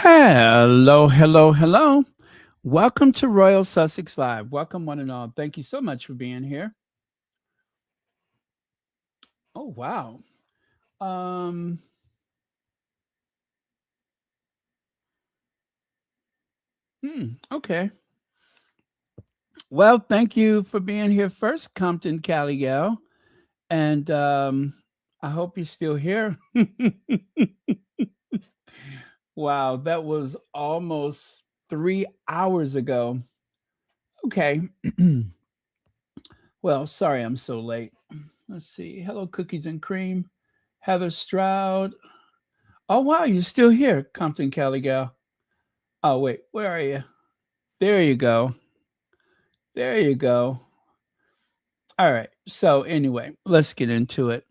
Hello, hello, hello. Welcome to Royal Sussex Live. Welcome, one and all. Thank you so much for being here. Oh, wow. Um, okay. Well, thank you for being here first, Compton Cali Gal. And I hope you're still here. Wow, that was almost 3 hours ago. Okay. Well, sorry I'm so late. Let's see. Hello, Cookies and Cream. Heather Stroud. Oh, wow, you're still here, Compton Cali Gal. Oh, wait, where are you? There you go. There you go. All right. So, anyway, let's get into it.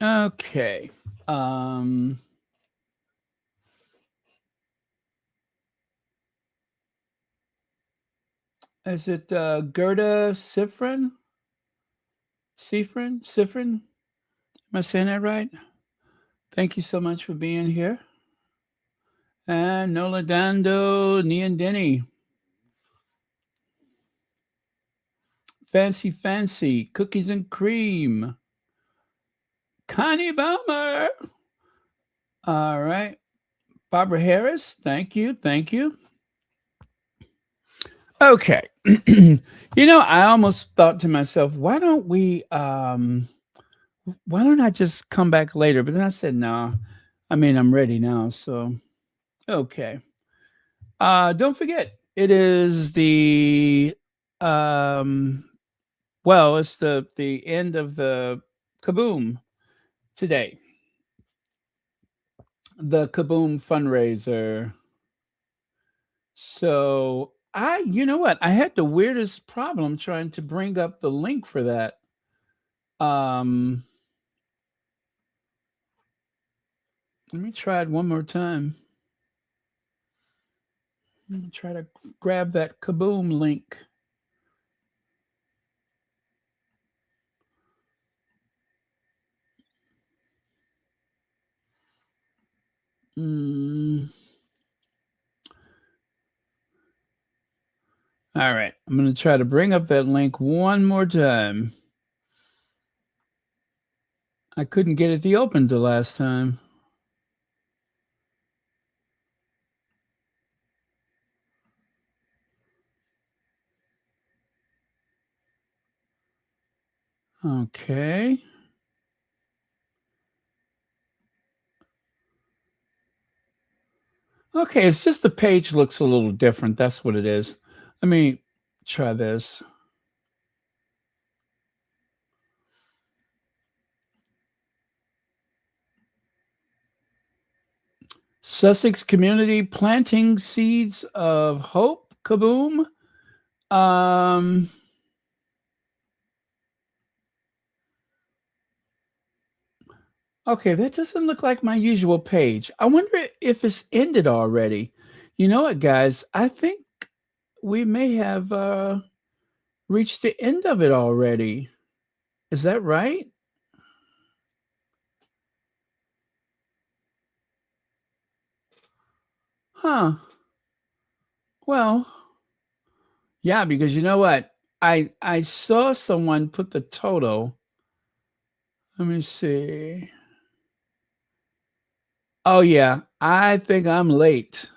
Okay. Um, is it Gerda Sifrin? Sifrin? Sifrin? Am I saying that right? Thank you so much for being here. And Nola Dando, Nian Denny. Fancy, fancy. Cookies and cream. Connie Baumer. All right. Barbara Harris. Thank you. Thank you. Okay. I almost thought to myself, why don't I just come back later? But then I said, no. I mean, I'm ready now. So, okay. Don't forget, it is um it's the end of the Kaboom today. The Kaboom fundraiser. So, you know what? I had the weirdest problem trying to bring up the link for that. Um Let me try it one more time. Let me try to grab that Kaboom link. Mm. All right. I'm going to try to bring up that link one more time. I couldn't get it to open the last time. Okay. Okay, it's just the page looks a little different. That's what it is. Let me try this. Sussex Community Planting Seeds of Hope, Kaboom. Um, okay, that doesn't look like my usual page. I wonder if it's ended already. You know what, guys? I think we may have reached the end of it already. Is that right? Huh. Well, yeah, because you know what? I saw someone put the total. Let me see. Oh yeah, I think I'm late.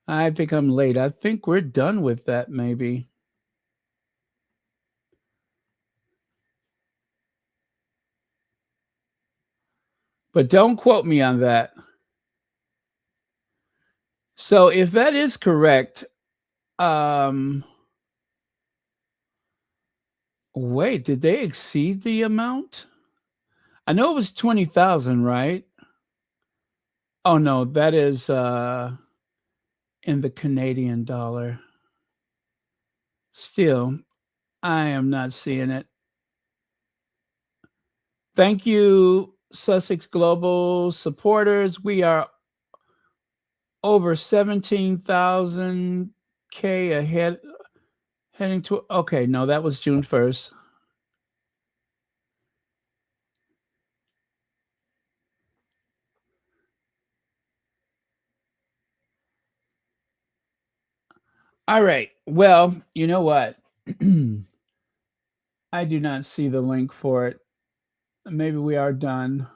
I think I'm late. I think we're done with that maybe. But don't quote me on that. So if that is correct, um wait, did they exceed the amount? I know it was 20,000, right? Oh no, that is in the Canadian dollar. Still, I am not seeing it. Thank you, Sussex Global supporters. We are over 17,000 K ahead, heading to, okay, no, that was June 1st. All right. Well, you know what? I do not see the link for it. Maybe we are done.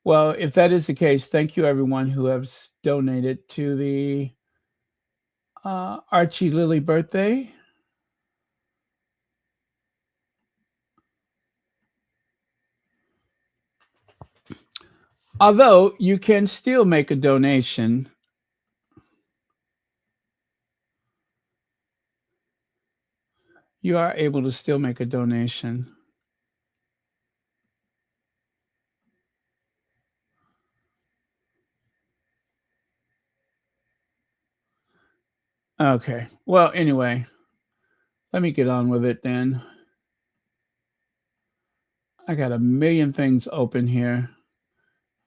Well, if that is the case, thank you everyone who has donated to the Archie Lily birthday. Although you can still make a donation. You are able to still make a donation. Okay. Well, anyway, let me get on with it then. I got a million things open here.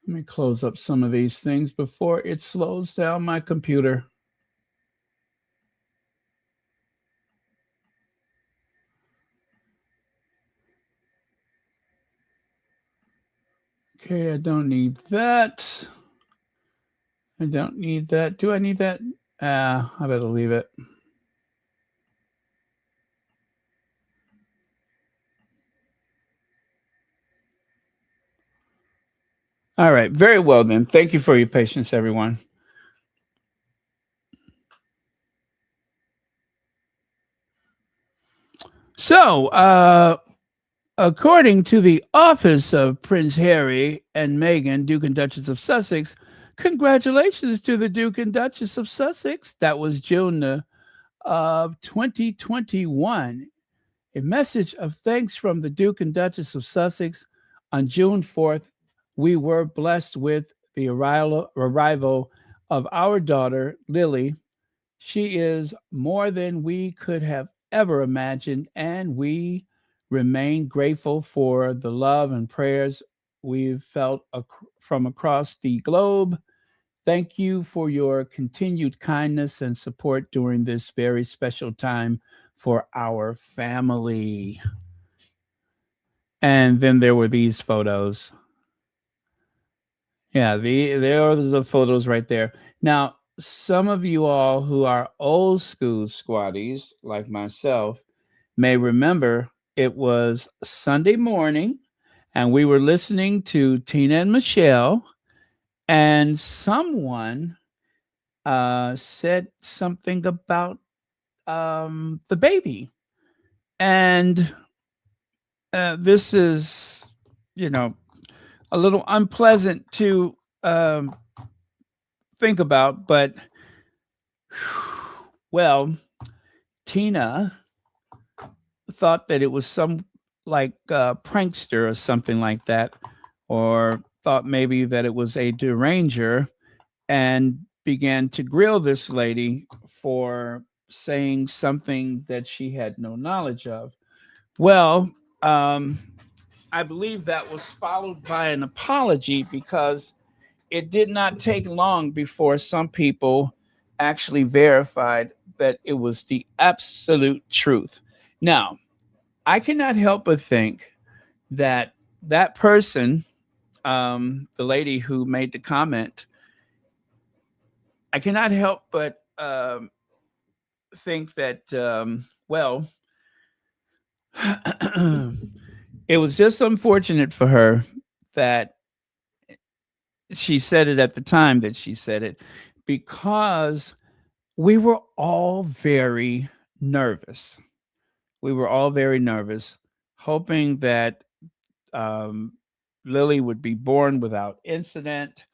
Let me close up some of these things before it slows down my computer. Okay, I don't need that. I don't need that. Do I need that? I better leave it. All right. Very well then. Thank you for your patience, everyone. So, according to the office of Prince Harry and Meghan, Duke and Duchess of Sussex, congratulations to the Duke and Duchess of Sussex. That was June of 2021. A message of thanks from the Duke and Duchess of Sussex. On June 4th, we were blessed with the arrival of our daughter, Lily. She is more than we could have ever imagined, and we remain grateful for the love and prayers we've felt from across the globe. Thank you for your continued kindness and support during this very special time for our family. And then there were these photos. Yeah, there are the photos right there. Now, some of you all who are old school squatties like myself may remember it was Sunday morning and we were listening to Tina and Michelle, and someone said something about the baby. And this is, you know, a little unpleasant to think about, but well, Tina thought that it was some like prankster or something like that, or thought maybe that it was a deranger, and began to grill this lady for saying something that she had no knowledge of. Well, I believe that was followed by an apology because it did not take long before some people actually verified that it was the absolute truth. Now, I cannot help but think that that person, the lady who made the comment, I cannot help but think that, well, it was just unfortunate for her that she said it at the time that she said it, because we were all very nervous. We were all very nervous, hoping that um, Lily would be born without incident,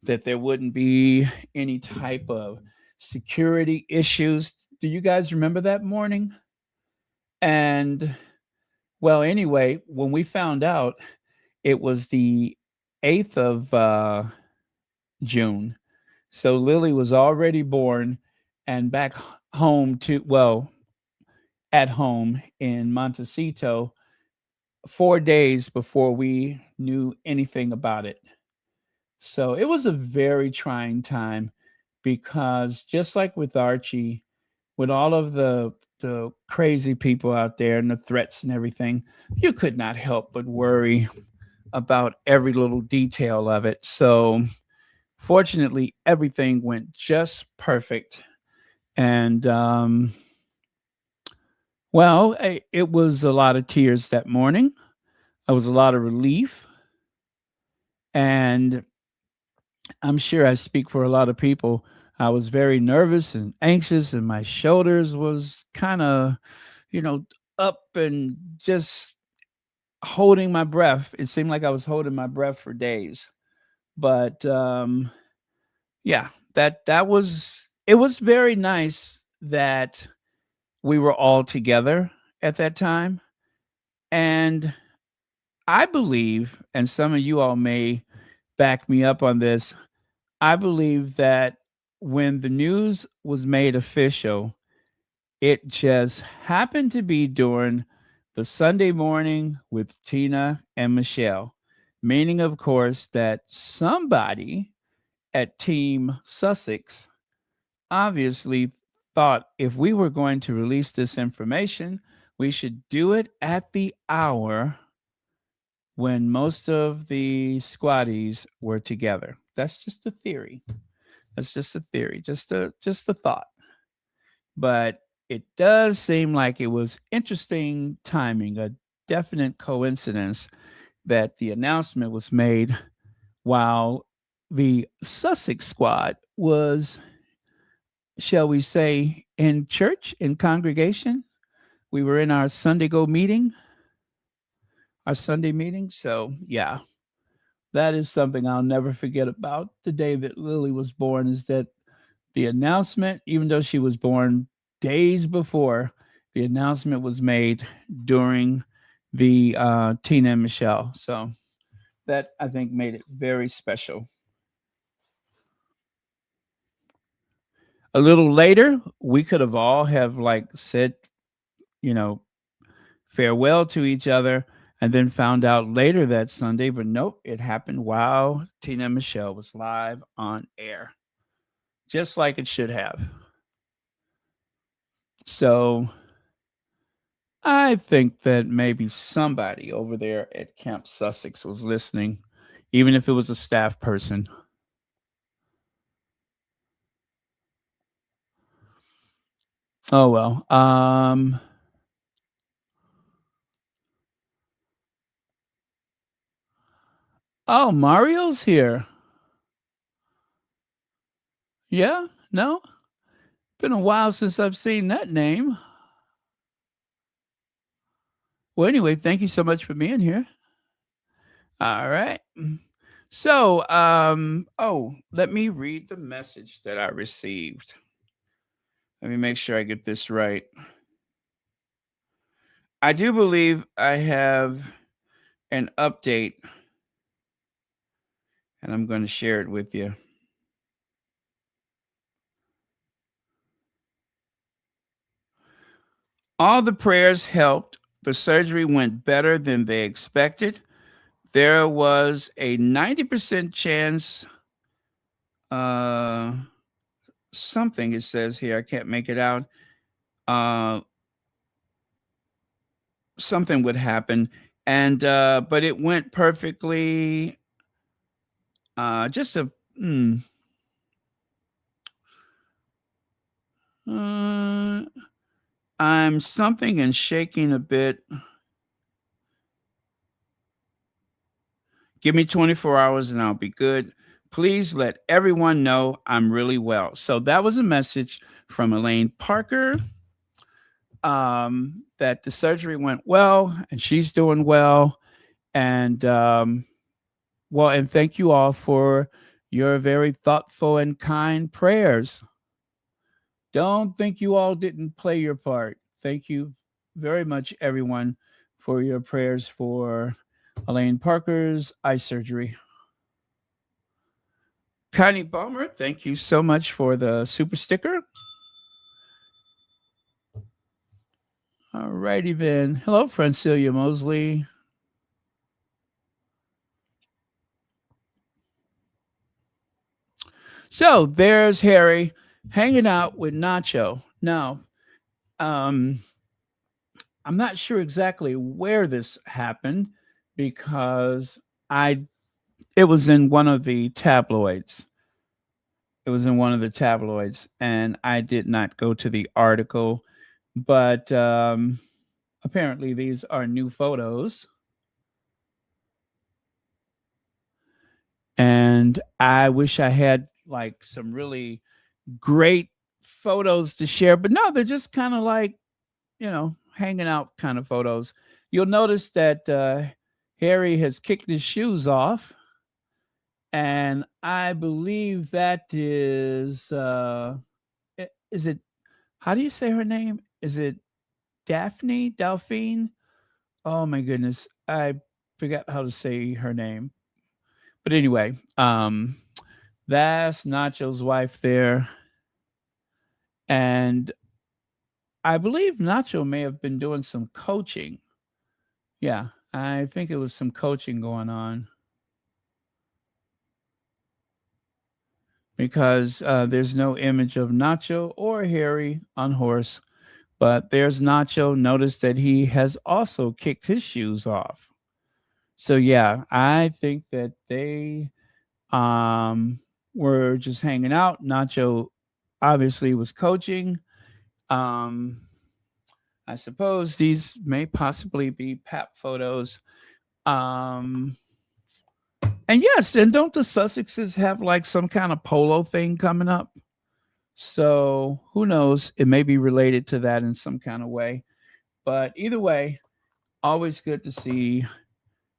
that there wouldn't be any type of security issues. Do you guys remember that morning? And well, anyway, when we found out it was the 8th of June, so Lily was already born and back home to, well, at home in Montecito 4 days before we knew anything about it. So it was a very trying time because just like with Archie, with all of the crazy people out there and the threats and everything, you could not help but worry about every little detail of it. So fortunately, everything went just perfect. And well, it was a lot of tears that morning. It was a lot of relief, and I'm sure I speak for a lot of people. I was very nervous and anxious, and my shoulders was kind of, you know, up and just holding my breath. It seemed like I was holding my breath for days. But yeah, that was it was very nice that we were all together at that time. And I believe, and some of you all may back me up on this, I believe that when the news was made official, it just happened to be during the Sunday morning with Tina and Michelle, meaning, of course, that somebody at Team Sussex obviously thought if we were going to release this information, we should do it at the hour when most of the squatties were together. That's just a theory. That's just a theory, just a thought. But it does seem like it was interesting timing, a definite coincidence that the announcement was made while the Sussex squad was, shall we say, in church, in congregation. We were in our Sunday go meeting, our Sunday meeting. So, yeah, that is something I'll never forget about the day that Lily was born is that the announcement, even though she was born days before, the announcement was made during the Tina and Michelle. So that I think made it very special. A little later, we could have all have like said, you know, farewell to each other and then found out later that Sunday, but nope, it happened while Tina and Michelle was live on air, just like it should have. So I think that maybe somebody over there at Camp Sussex was listening, even if it was a staff person. Oh well. Oh, Mario's here. Yeah? No? Been a while since I've seen that name. Well, anyway, thank you so much for being here. All right. So, oh, let me read the message that I received. Let me make sure I get this right. I do believe I have an update, and I'm going to share it with you. All the prayers helped. The surgery went better than they expected. There was a 90% chance, uh, something it says here, I can't make it out. Uh, Something would happen. And, but it went perfectly. Just a, uh, I'm something and shaking a bit. Give me 24 hours and I'll be good. Please let everyone know I'm really well. So that was a message from Elaine Parker, that the surgery went well and she's doing well. And well, and thank you all for your very thoughtful and kind prayers. Don't think you all didn't play your part. Thank you very much, everyone, for your prayers for Elaine Parker's eye surgery. Connie Balmer, thank you so much for the super sticker. All righty then. Hello, Francilia Mosley. So there's Harry hanging out with Nacho. Now, um, I'm not sure exactly where this happened because I it was in one of the tabloids. It was in one of the tabloids, and I did not go to the article, but apparently these are new photos, and I wish I had like some really great photos to share, but no, they're just kind of like, hanging out kind of photos. You'll notice that Harry has kicked his shoes off, and I believe that is is it, how do you say her name? Is it Daphne? Delphine? Oh my goodness. I forgot how to say her name. But anyway, that's Nacho's wife there. And I believe Nacho may have been doing some coaching. Yeah, I think it was some coaching going on because there's no image of Nacho or Harry on horse, but there's Nacho. Notice that he has also kicked his shoes off. So yeah, I think that they were just hanging out. Nacho obviously was coaching. Um, I suppose these may possibly be pap photos. Um, and yes, and don't the Sussexes have like some kind of polo thing coming up? So who knows? It may be related to that in some kind of way. But either way, always good to see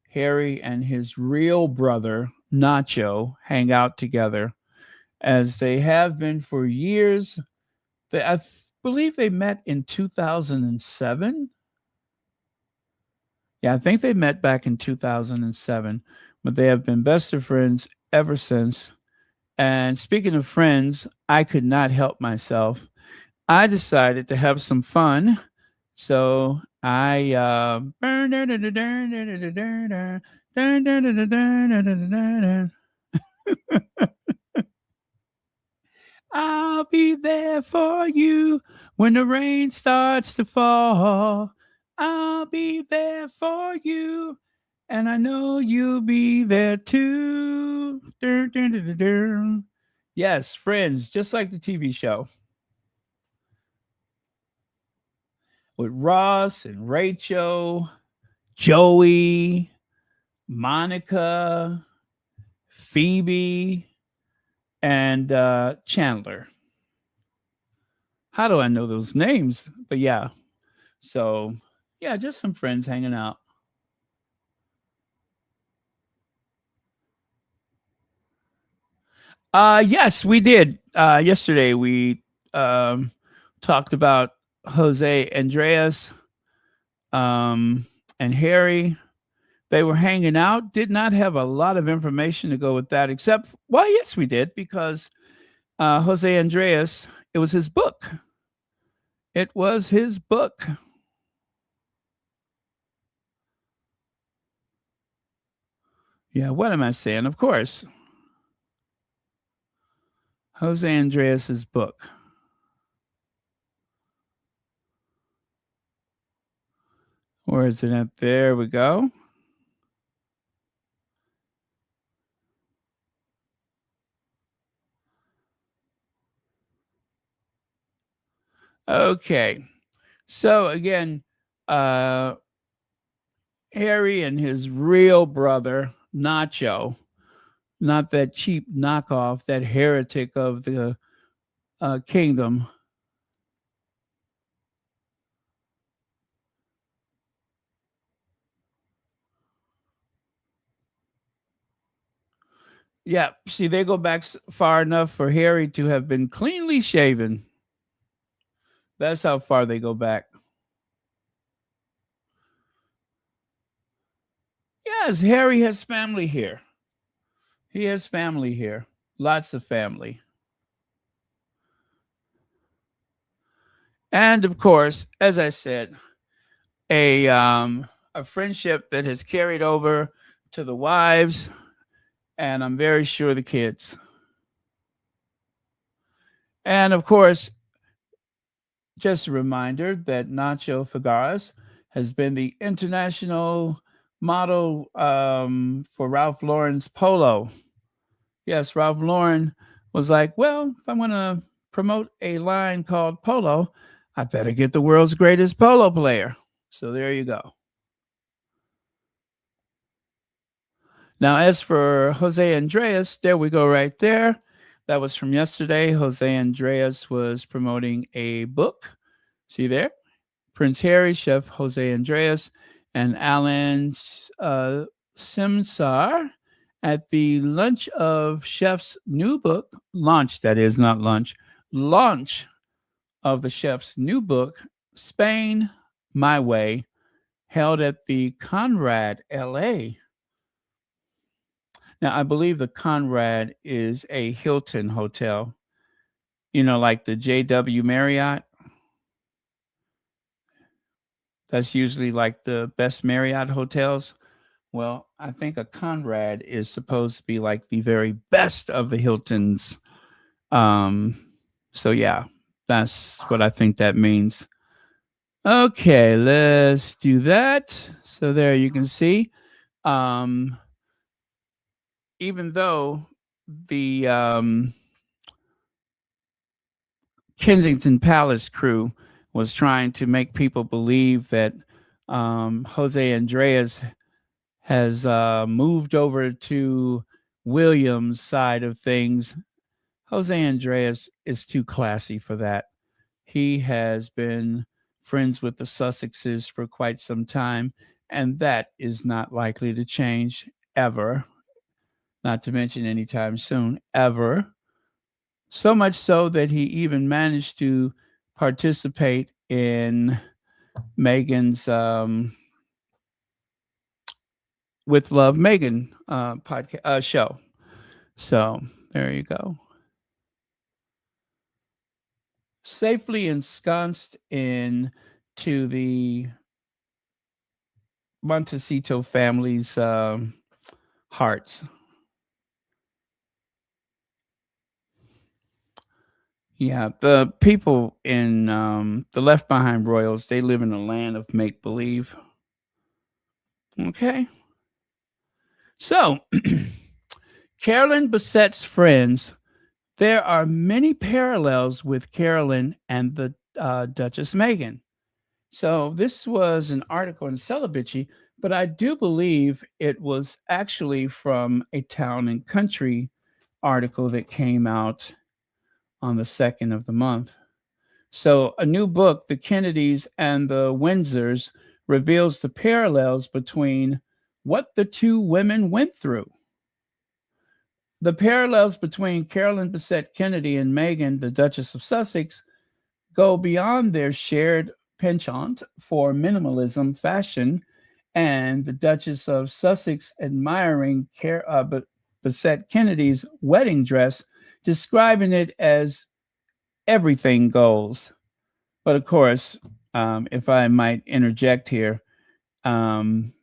Harry and his real brother, Nacho, hang out together as they have been for years. I believe they met in 2007. Yeah, I think they met back in 2007, but they have been best of friends ever since. And speaking of friends, I could not help myself. I decided to have some fun. So I I'll be there for you when the rain starts to fall. I'll be there for you, and I know you'll be there too. Dun, dun, dun, dun, dun. Yes, Friends, just like the TV show with Ross and Rachel, Joey, Monica, Phoebe, and Chandler. How do I know those names? But yeah, so yeah, just some friends hanging out. Yes, we did. Yesterday we um talked about Jose Andreas um and Harry. They were hanging out. Did not have a lot of information to go with that, except well, yes, we did because Jose Andreas. It was his book. It was his book. Yeah, what am I saying? Of course, Jose Andreas's book. Where is it at? There we go. Okay. So again, uh, Harry and his real brother, Nacho, not that cheap knockoff, that heretic of the kingdom. Yeah, see, they go back far enough for Harry to have been cleanly shaven. That's how far they go back. Yes, Harry has family here. He has family here. Lots of family. And of course, as I said, a friendship that has carried over to the wives, and I'm very sure the kids. And of course, just a reminder that Nacho Fagaras has been the international model for Ralph Lauren's polo. Yes, Ralph Lauren was like, well, if I want to promote a line called Polo, I better get the world's greatest polo player. So there you go. Now, as for Jose Andreas, there we go right there. That was from yesterday. Jose Andreas was promoting a book. See there? Prince Harry, Chef Jose Andreas, and Alan Simsar at the launch of Chef's new book, launch, that is not lunch, launch of the chef's new book, Spain My Way, held at the Conrad LA. Now, I believe the Conrad is a Hilton hotel, like the JW Marriott. That's usually like the best Marriott hotels. Well, I think a Conrad is supposed to be like the very best of the Hiltons. Um, so yeah, that's what I think that means. Okay, let's do that. So there you can see. Um, even though the Kensington Palace crew was trying to make people believe that Jose Andreas has moved over to William's side of things. Jose Andreas is too classy for that. He has been friends with the Sussexes for quite some time, and that is not likely to change ever, not to mention anytime soon, ever. So much so that he even managed to participate in Meghan's With Love Meghan podcast show. So there you go. Safely ensconced in to the Montecito family's hearts. Yeah, the people in the Left Behind Royals, they live in a land of make believe. Okay. So, Carolyn Bessette's friends, there are many parallels with Carolyn and the Duchess Meghan. So, this was an article in Celibacy, but I do believe it was actually from a Town and Country article that came out on the 2nd of the month. So, a new book, The Kennedys and the Windsors, reveals the parallels between what the two women went through. The parallels between Carolyn Bessette Kennedy and Meghan, the Duchess of Sussex, go beyond their shared penchant for minimalism fashion and the Duchess of Sussex admiring Bessette Kennedy's wedding dress, describing it as everything goes. But of course, if I might interject here, um,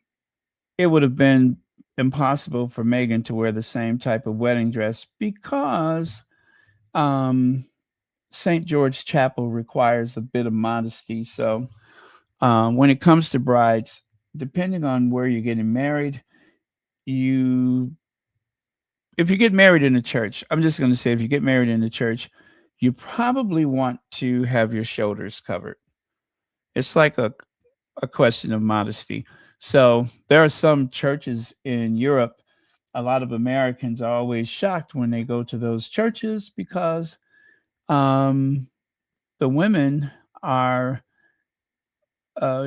it would have been impossible for Meghan to wear the same type of wedding dress because um, St. George Chapel requires a bit of modesty. So when it comes to brides, depending on where you're getting married, you if you get married in a church, I'm just going to say if you get married in a church, you probably want to have your shoulders covered. It's like a question of modesty. So there are some churches in Europe. A lot of Americans are always shocked when they go to those churches because um, the women are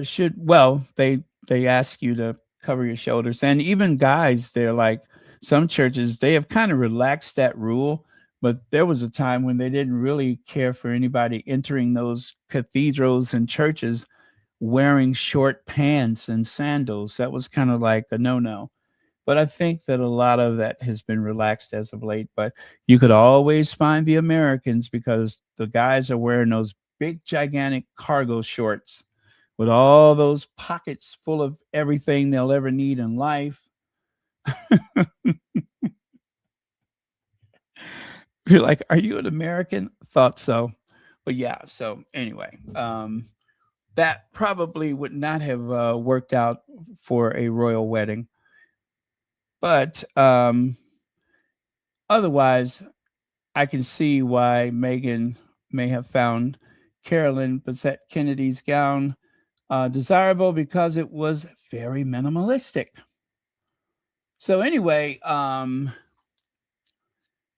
should well they ask you to cover your shoulders, and even guys, they're like some churches they have kind of relaxed that rule. But there was a time when they didn't really care for anybody entering those cathedrals and churches wearing short pants and sandals. That was kind of like a no-no. But I think that a lot of that has been relaxed as of late. But you could always find the Americans because the guys are wearing those big, gigantic cargo shorts with all those pockets full of everything they'll ever need in life. You're like, are you an American? Thought so. But yeah, so anyway, that probably would not have worked out for a royal wedding. But otherwise, I can see why Meghan may have found Carolyn Bessette Kennedy's gown desirable because it was very minimalistic. So anyway,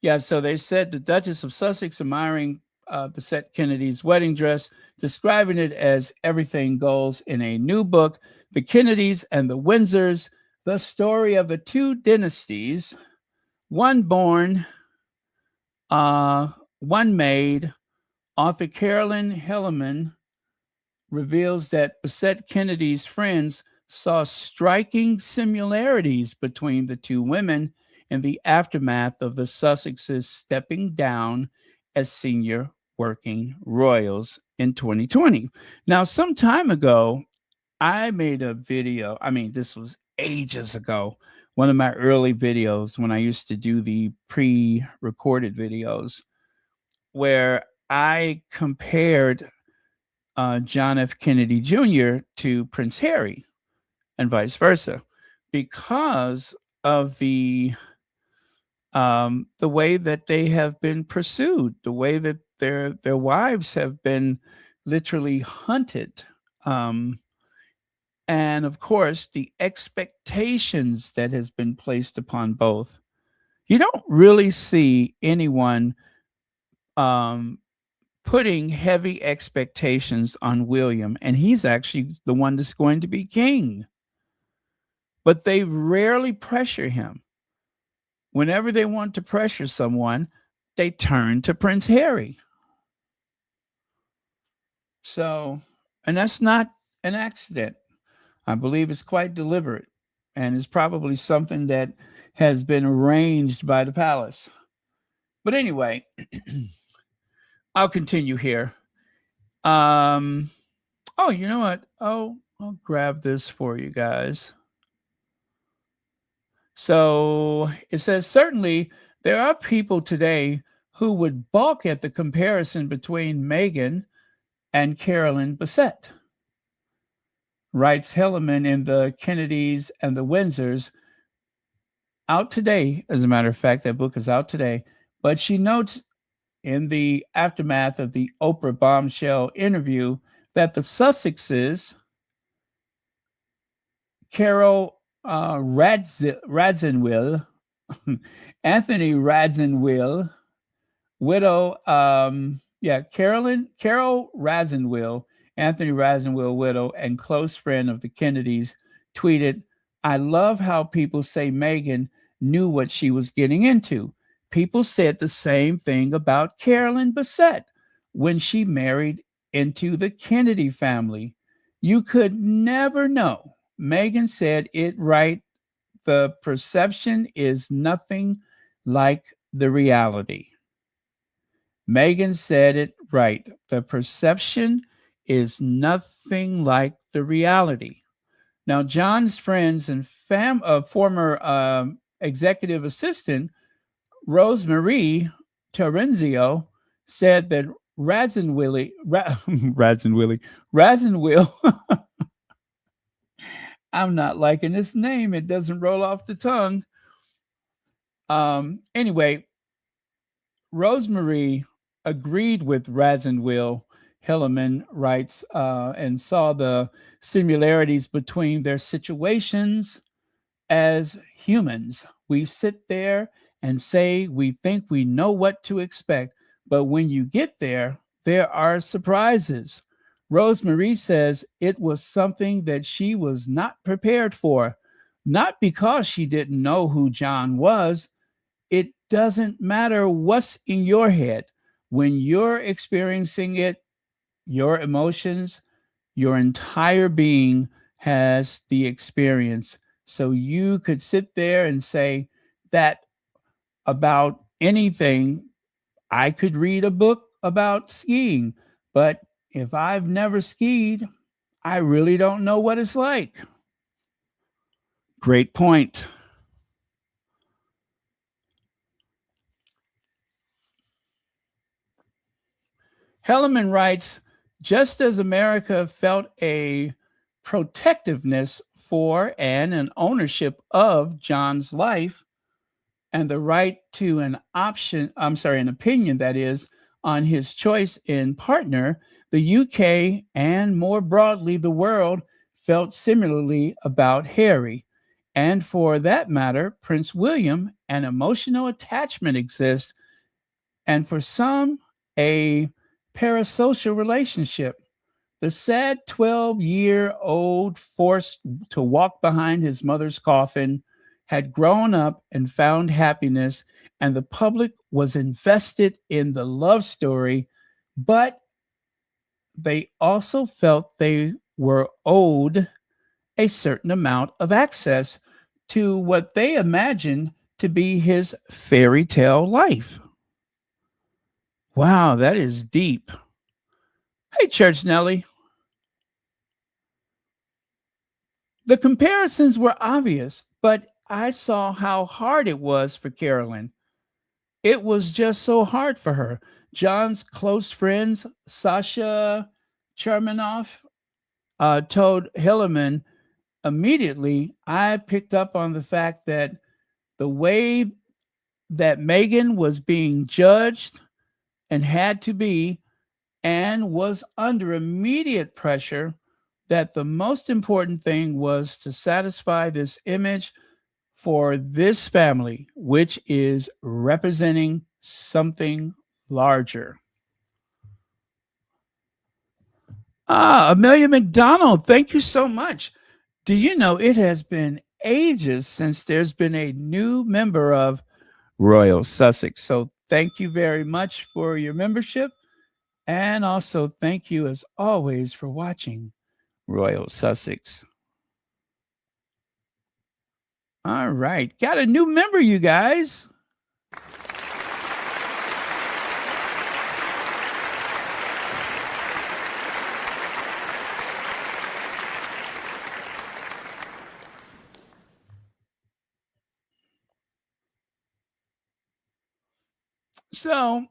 yeah, so they said the Duchess of Sussex admiring Bessette Kennedy's wedding dress, describing it as everything goes in a new book, The Kennedys and the Windsors, the story of the two dynasties, one born, one made. Author Carolyn Helleman reveals that Bessette Kennedy's friends saw striking similarities between the two women in the aftermath of the Sussexes stepping down as senior working royals in 2020. Now, some time ago, I made a video. I mean, this was ages ago. One of my early videos when I used to do the pre recorded videos, where I compared John F. Kennedy Jr. to Prince Harry and vice versa because of the way that they have been pursued, the way that their wives have been literally hunted, and of course the expectations that has been placed upon both. You don't really see anyone putting heavy expectations on William, and he's actually the one that's going to be king. But they rarely pressure him. Whenever they want to pressure someone, they turn to Prince Harry. So, and that's not an accident. I believe it's quite deliberate and is probably something that has been arranged by the palace. But anyway, I'll continue here. Oh, you know what? Oh, I'll grab this for you guys. So it says, certainly there are people today who would balk at the comparison between Meghan and Carolyn Bessette. Writes Helleman in The Kennedys and the Windsors. Out today, as a matter of fact, that book is out today. But she notes in the aftermath of the Oprah bombshell interview that the Sussexes, Carol Radzenwill, Anthony Radzenwill, widow, Carol Radzenwill, Anthony Radzenwill, widow, and close friend of the Kennedys, tweeted, "I love how people say Meghan knew what she was getting into. People said the same thing about Carolyn Bessette when she married into the Kennedy family. You could never know. Meghan said it right. The perception is nothing like the reality." Meghan said it right. The perception is nothing like the reality. Now, John's friends and former executive assistant, Rosemarie Terenzio, said that Radzenwill, I'm not liking this name. It doesn't roll off the tongue. Anyway, Rosemarie agreed with Radzenwill, Helleman writes, and saw the similarities between their situations as humans. We sit there and say we think we know what to expect, but when you get there, there are surprises. Rosemarie says it was something that she was not prepared for, not because she didn't know who John was. It doesn't matter what's in your head. When you're experiencing it, your emotions, your entire being has the experience. So you could sit there and say that about anything. I could read a book about skiing, but if I've never skied, I really don't know what it's like. Great point. Helleman writes, just as America felt a protectiveness for and an ownership of John's life, and the right to an opinion that is, on his choice in partner, the UK and more broadly the world felt similarly about Harry. And for that matter, Prince William, an emotional attachment exists, and for some, a parasocial relationship. The sad 12-year-old forced to walk behind his mother's coffin had grown up and found happiness, and the public was invested in the love story, but they also felt they were owed a certain amount of access to what they imagined to be his fairy tale life. Wow, that is deep. Hey, Church Nelly. The comparisons were obvious, but I saw how hard it was for Carolyn. It was just so hard for her. John's close friends, Sasha Chermanoff, told Hillerman immediately. I picked up on the fact that the way that Meghan was being judged and had to be and was under immediate pressure, that the most important thing was to satisfy this image for this family, which is representing something larger. Amelia McDonald, thank you so much. Do you know it has been ages since there's been a new member of Royal Sussex? So thank you very much for your membership. And also thank you, as always, for watching Royal Sussex. All right. Got a new member, you guys. So,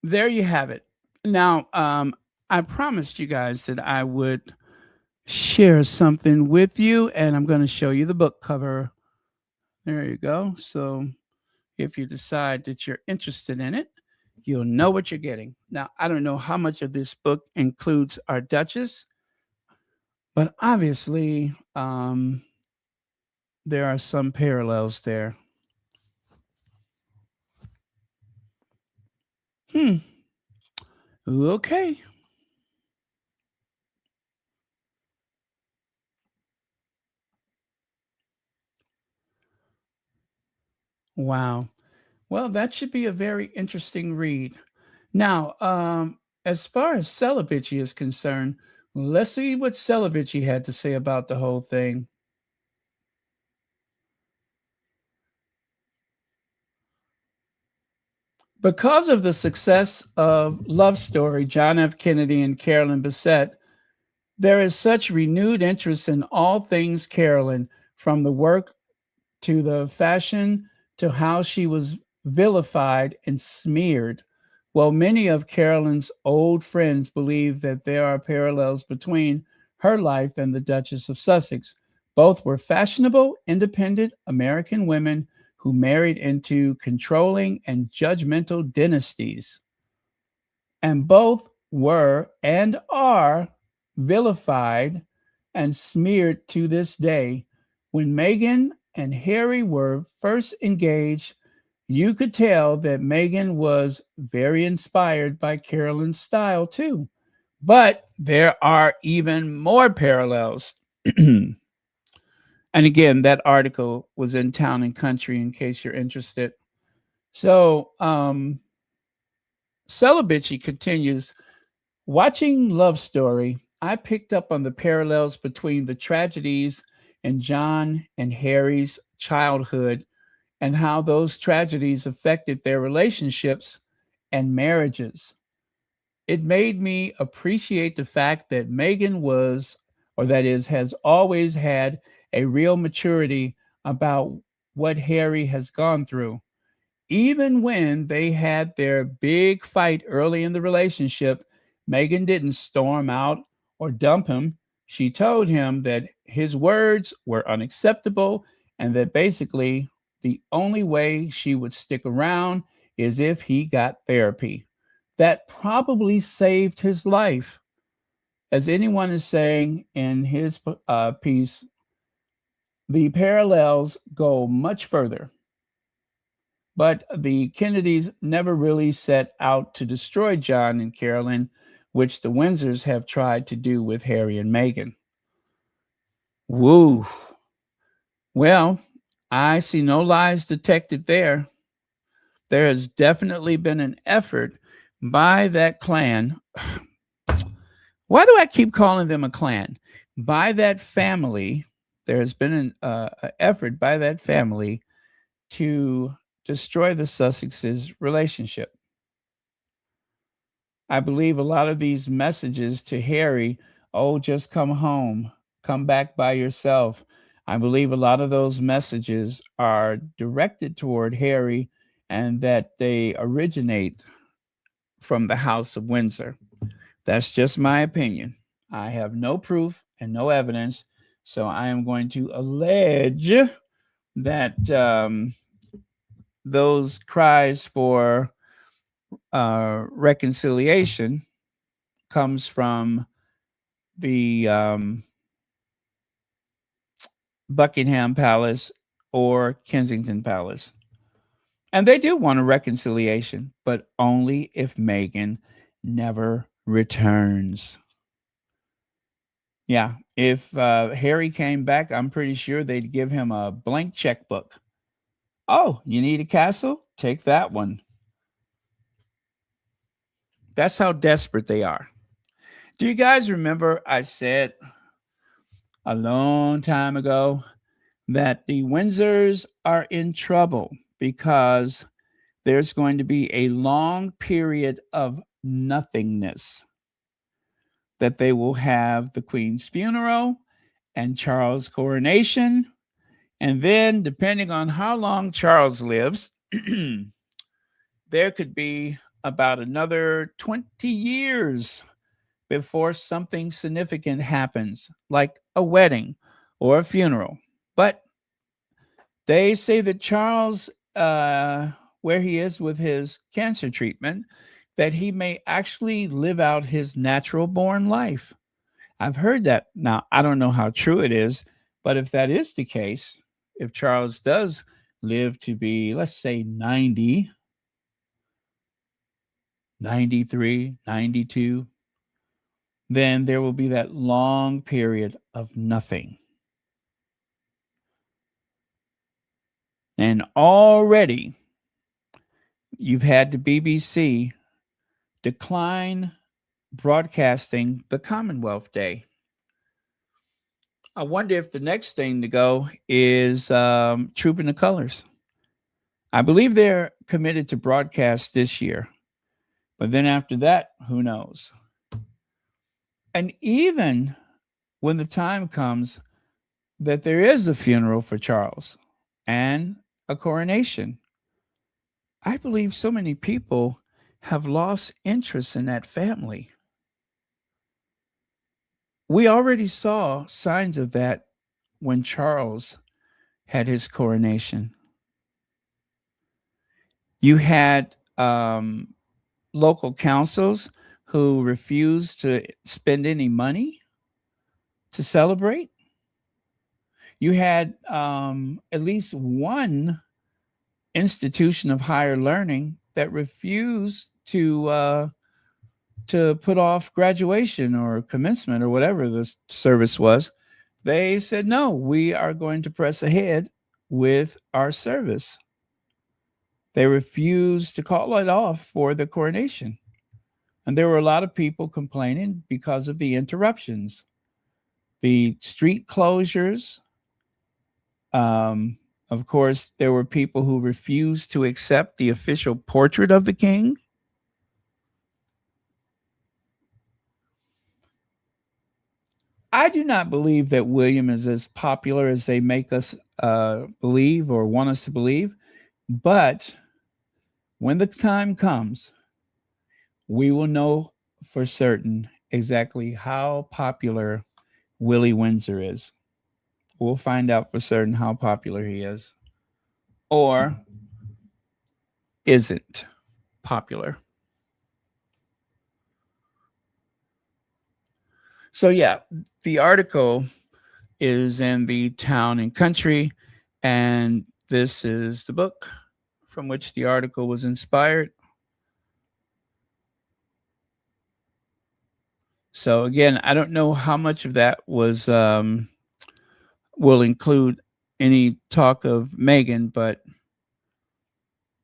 there you have it. Now, I promised you guys that I would share something with you, and I'm going to show you the book cover. There you go. So, if you decide that you're interested in it, you'll know what you're getting. Now, I don't know how much of this book includes our Duchess, but obviously, there are some parallels there. Okay. Wow. Well, that should be a very interesting read. Now, as far as Celibici is concerned, let's see what Celibici had to say about the whole thing. Because of the success of Love Story, John F. Kennedy and Carolyn Bessette, there is such renewed interest in all things Carolyn, from the work to the fashion to how she was vilified and smeared. Well, many of Carolyn's old friends believe that there are parallels between her life and the Duchess of Sussex. Both were fashionable, independent American women who married into controlling and judgmental dynasties. And both were and are vilified and smeared to this day. When Meghan and Harry were first engaged, you could tell that Meghan was very inspired by Carolyn's style too. But there are even more parallels. And again, that article was in Town and Country in case you're interested. So, Celibici continues, watching Love Story, I picked up on the parallels between the tragedies in John and Harry's childhood and how those tragedies affected their relationships and marriages. It made me appreciate the fact that Meghan was, or that is, has always had a real maturity about what Harry has gone through. Even when they had their big fight early in the relationship, Meghan didn't storm out or dump him. She told him that his words were unacceptable and that basically the only way she would stick around is if he got therapy. That probably saved his life. As anyone is saying in his piece, the parallels go much further. But the Kennedys never really set out to destroy John and Carolyn, which the Windsors have tried to do with Harry and Meghan. Woo. Well, I see no lies detected there. There has definitely been an effort by that clan. Why do I keep calling them a clan? By that family, there has been an effort by that family to destroy the Sussexes' relationship. I believe a lot of these messages to Harry, oh, just come home, come back by yourself. I believe a lot of those messages are directed toward Harry and that they originate from the House of Windsor. That's just my opinion. I have no proof and no evidence, so I am going to allege that those cries for reconciliation comes from the Buckingham Palace or Kensington Palace. And they do want a reconciliation, but only if Meghan never returns. Yeah, if Harry came back, I'm pretty sure they'd give him a blank checkbook. Oh, you need a castle? Take that one. That's how desperate they are. Do you guys remember I said a long time ago that the Windsors are in trouble because there's going to be a long period of nothingness? That they will have the Queen's funeral and Charles' coronation. And then, depending on how long Charles lives, there could be about another 20 years before something significant happens, like a wedding or a funeral. But they say that Charles, where he is with his cancer treatment, that he may actually live out his natural born life. I've heard that. Now, I don't know how true it is, but if that is the case, if Charles does live to be, let's say, 90, 93, 92, then there will be that long period of nothing. And already you've had the BBC decline broadcasting the Commonwealth Day. I wonder if the next thing to go is Trooping the Colors. I believe they're committed to broadcast this year. But then after that, who knows? And even when the time comes that there is a funeral for Charles and a coronation, I believe so many people have lost interest in that family. We already saw signs of that when Charles had his coronation. You had local councils who refused to spend any money to celebrate. You had at least one institution of higher learning that refused to put off graduation or commencement or whatever the service was. They said, no, we are going to press ahead with our service. They refused to call it off for the coronation. And there were a lot of people complaining because of the interruptions, the street closures. Of course, there were people who refused to accept the official portrait of the king. I do not believe that William is as popular as they make us believe or want us to believe. But when the time comes, we will know for certain exactly how popular Willie Windsor is. We'll find out for certain how popular he is or isn't popular. So, yeah, the article is in the Town and Country, and this is the book from which the article was inspired. So, again, I don't know how much of that will include any talk of Meghan, but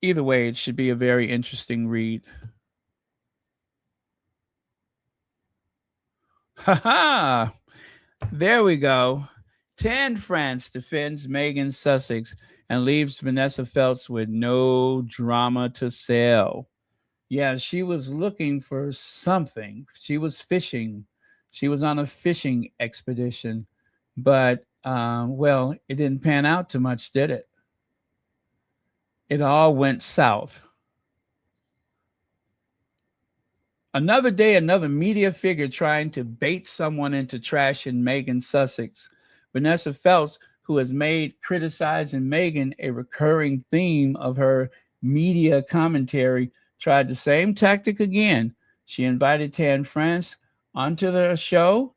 either way, it should be a very interesting read. Ha ha! There we go. Tan France defends Meghan Sussex and leaves Vanessa Feltz with no drama to sell. Yeah, she was looking for something. She was fishing. She was on a fishing expedition, but well, it didn't pan out too much, did it? It all went south. Another day, another media figure trying to bait someone into trashing Meghan Sussex. Vanessa Feltz, who has made criticizing Meghan a recurring theme of her media commentary, tried the same tactic again. She invited Tan France onto the show,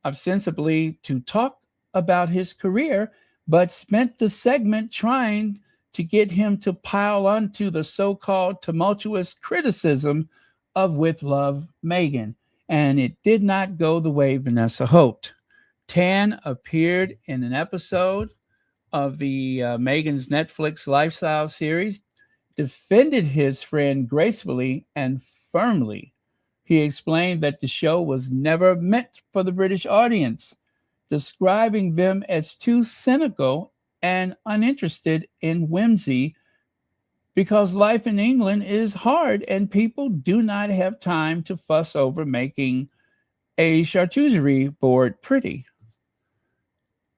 ostensibly to talk about his career, but spent the segment trying to get him to pile onto the so called tumultuous criticism of With Love Meghan. And it did not go the way Vanessa hoped. Tan appeared in an episode of the Meghan's Netflix lifestyle series, defended his friend gracefully and firmly. He explained that the show was never meant for the British audience, describing them as too cynical and uninterested in whimsy because life in England is hard and people do not have time to fuss over making a charcuterie board pretty.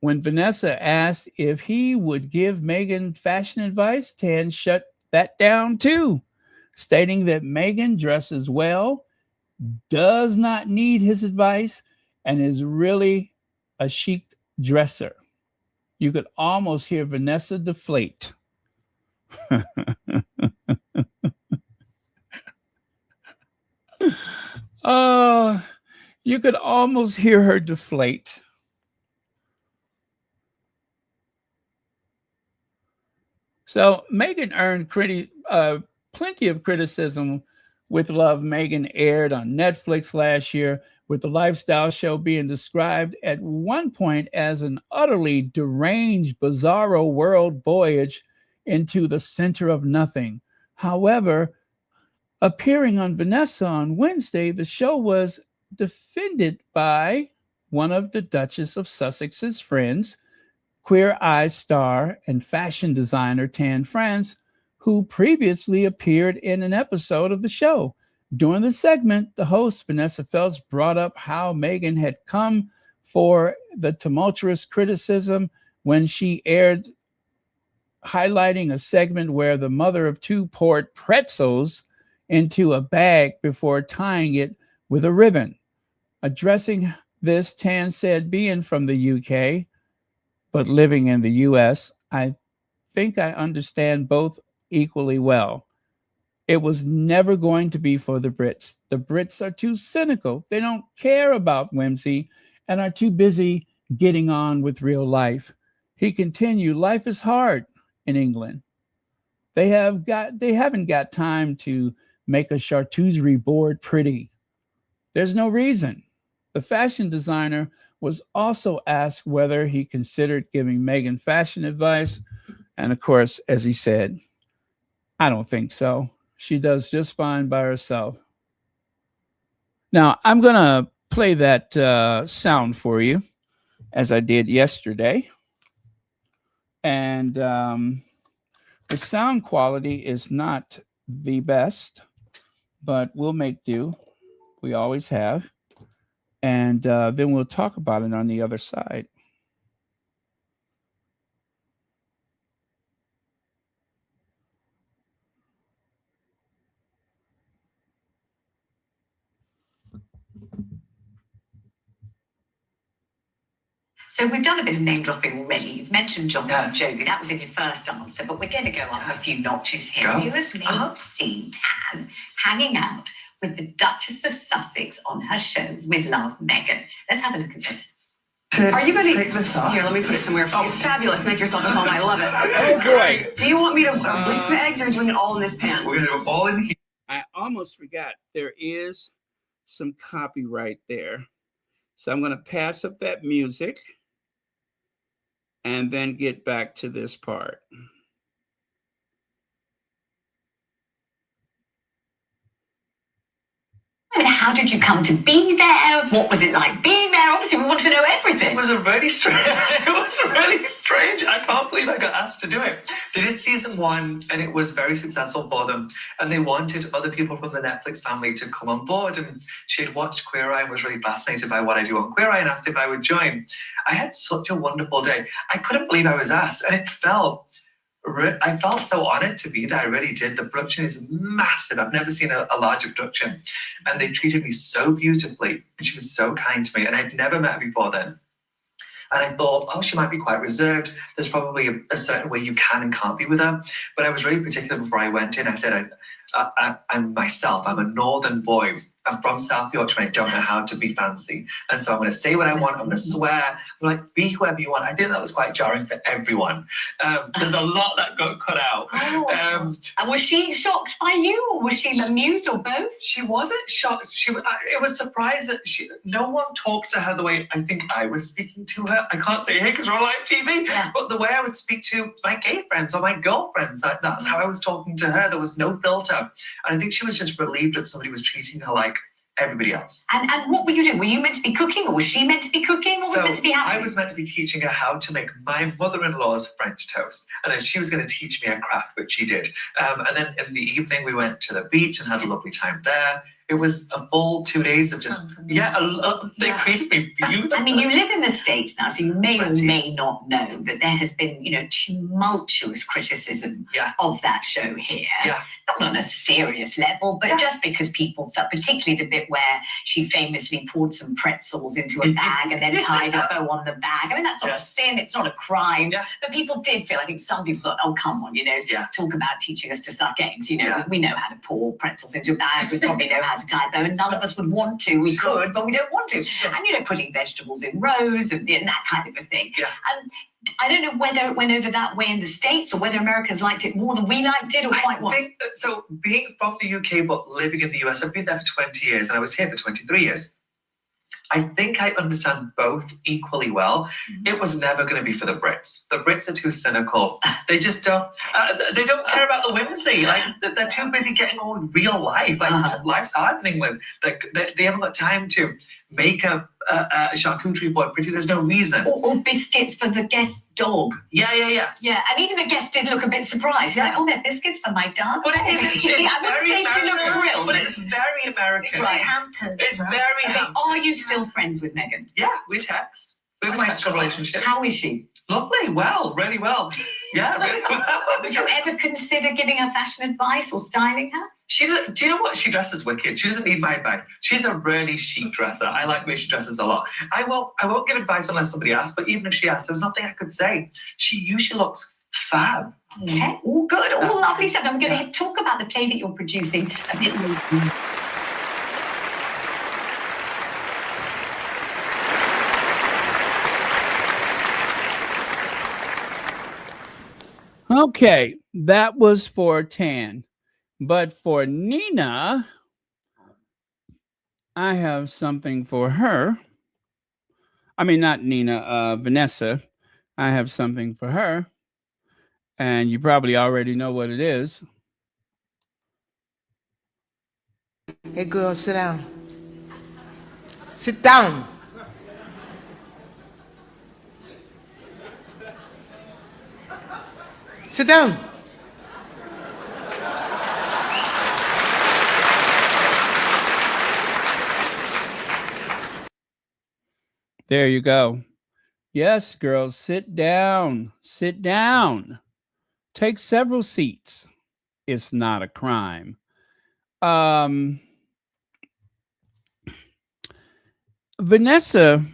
When Vanessa asked if he would give Meghan fashion advice, Tan shut that down too, stating that Meghan dresses well, does not need his advice, and is really a chic dresser. You could almost hear Vanessa deflate. uh, you could almost hear her deflate. So Meghan earned plenty of criticism with Love. Meghan aired on Netflix last year, with the lifestyle show being described at one point as an utterly deranged, bizarro world voyage into the center of nothing. However, appearing on Vanessa on Wednesday, the show was defended by one of the Duchess of Sussex's friends, Queer Eye star and fashion designer Tan France, who previously appeared in an episode of the show. During the segment, the host, Vanessa Feltz, brought up how Meghan had come for the tumultuous criticism when she aired, highlighting a segment where the mother of two poured pretzels into a bag before tying it with a ribbon. Addressing this, Tan said, being from the UK, but living in the US, I think I understand both equally well. It was never going to be for the Brits. The Brits are too cynical. They don't care about whimsy and are too busy getting on with real life. He continued, life is hard in England. They haven't got time to make a charcuterie board pretty. There's no reason. The fashion designer was also asked whether he considered giving Meghan fashion advice. And of course, as he said, I don't think so. She does just fine by herself. Now, I'm going to play that sound for you as I did yesterday. And the sound quality is not the best, but we'll make do. We always have. And then we'll talk about it on the other side. So we've done a bit of name dropping already. You've mentioned John and Jovi. That was in your first answer, but we're going to go up a few notches here. Viewers may have seen Tan hanging out with the Duchess of Sussex on her show with Love, Meghan. Let's have a look at this. Are you going to take this off? Here, let me put it somewhere for you. Fabulous. Make yourself at home. I love it. Oh, boy. Do you want me to whisk the eggs, or are you doing it all in this pan? We're going to do it all in here. I almost forgot. There is some copyright there. So I'm going to pass up that music and then get back to this part. How did you come to be there? What was it like being there? Obviously, we want to know everything. It was really strange. I can't believe I got asked to do it. They did season 1, and it was very successful for them. And they wanted other people from the Netflix family to come on board. And she had watched Queer Eye and was really fascinated by what I do on Queer Eye and asked if I would join. I had such a wonderful day. I couldn't believe I was asked, and I felt so honored to be there. I really did. The production is massive. I've never seen a larger production. And they treated me so beautifully. And she was so kind to me. And I'd never met her before then. And I thought, oh, she might be quite reserved. There's probably a certain way you can and can't be with her. But I was really particular before I went in. I said, I'm myself. I'm a northern boy. I'm from South Yorkshire and I don't know how to be fancy. And so I'm going to say what I want. I'm going to swear. I'm like, be whoever you want. I think that was quite jarring for everyone. There's a lot that got cut out. And was she shocked by you, or was she amused, or both? She wasn't shocked. It was surprised that no one talks to her the way I think I was speaking to her. I can't say hey because we're on live TV, but the way I would speak to my gay friends or my girlfriends, that's how I was talking to her. There was no filter. And I think she was just relieved that somebody was treating her like everybody else. And what were you doing? Were you meant to be cooking, or was she meant to be cooking? What was meant to be happening? I was meant to be teaching her how to make my mother-in-law's French toast. And then she was going to teach me a craft, which she did. And then in the evening, we went to the beach and had a lovely time there. It was a full 2 days of just, they treated me beautifully. I mean, you live in the States now, so you may or may not know that there has been, tumultuous criticism of that show here. Not on a serious level, but just because people felt, particularly the bit where she famously poured some pretzels into a bag and then tied a bow on the bag. I mean, that's not a sin, it's not a crime. But people did feel, I think some people thought, oh, come on, talk about teaching us to suck eggs. We know how to pour pretzels into a bag, we probably know how to tie a bow, and none of us would want to. We could, but we don't want to. And, putting vegetables in rows and that kind of a thing. And I don't know whether it went over that way in the States or whether Americans liked it more than we liked it, or quite what. So being from the UK but living in the US, I've been there for 20 years and I was here for 23 years. I think I understand both equally well. It was never going to be for the Brits. The Brits are too cynical. They just don't. They don't care about the whimsy. Like they're too busy getting on with real life. Like life's hard in England. They haven't got time to make a charcuterie board pretty. There's no reason. Or biscuits for the guest dog. Yeah. Yeah, and even the guest did look a bit surprised. She's like, oh, they're biscuits for my dog. But I wouldn't say she looked thrilled. But it's very American. It's right. Hampton. It's very Hampton. Are you still friends with Meghan? Yeah, we text. We have a textual relationship. How is she? Lovely, really well. Yeah, really well. Would you ever consider giving her fashion advice or styling her? She doesn't. Do you know what? She dresses wicked. She doesn't need my advice. She's a really chic dresser. I like the way she dresses a lot. I won't give advice unless somebody asks. But even if she asks, there's nothing I could say. She usually looks fab. Okay, all good, all lovely stuff. I'm going to talk about the play that you're producing a bit later. Okay, that was for Tan. But for Nina, I have something for her. I mean, not Nina, Vanessa. I have something for her. And you probably already know what it is. Hey, girl, sit down. Sit down. Sit down. There you go. Yes, girls, sit down. Sit down. Take several seats. It's not a crime. Vanessa,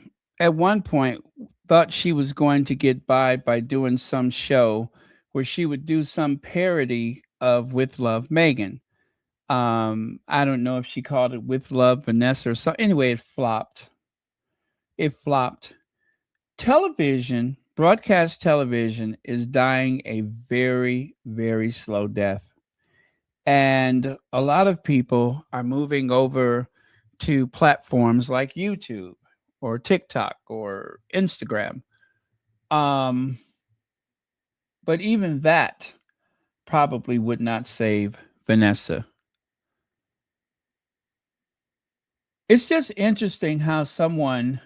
at one point, thought she was going to get by doing some show where she would do some parody of With Love Meghan. I don't know if she called it With Love Vanessa or something. Anyway, it flopped. It flopped. Television, broadcast television, is dying a very, very slow death. And a lot of people are moving over to platforms like YouTube or TikTok or Instagram. But even that probably would not save Vanessa. It's just interesting how someone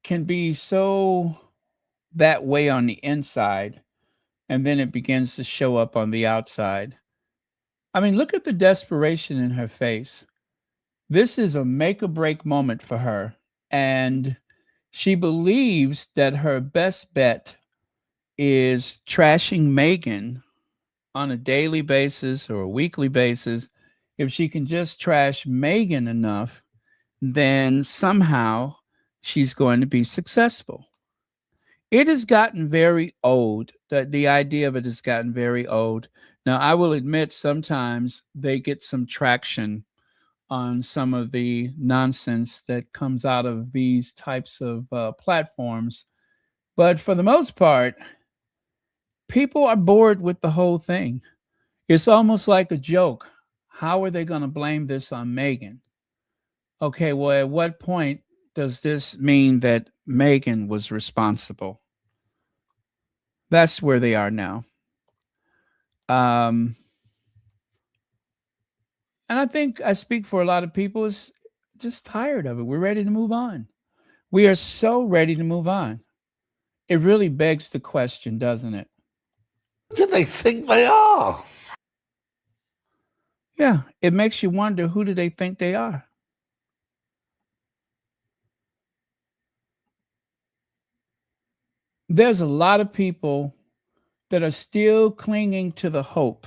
can be so that way on the inside and then it begins to show up on the outside. I mean, look at the desperation in her face. This is a make or break moment for her. And she believes that her best bet is trashing Meghan on a daily basis or a weekly basis. If she can just trash Meghan enough, then somehow she's going to be successful. It has gotten very old. The idea of it has gotten very old. Now, I will admit sometimes they get some traction on some of the nonsense that comes out of these types of platforms. But for the most part, people are bored with the whole thing. It's almost like a joke. How are they going to blame this on Meghan? Okay, well, at what point does this mean that Meghan was responsible? That's where they are now. And I think I speak for a lot of people is just tired of it. We're ready to move on. We are so ready to move on. It really begs the question, doesn't it? Who do they think they are? Yeah, it makes you wonder, who do they think they are? There's a lot of people that are still clinging to the hope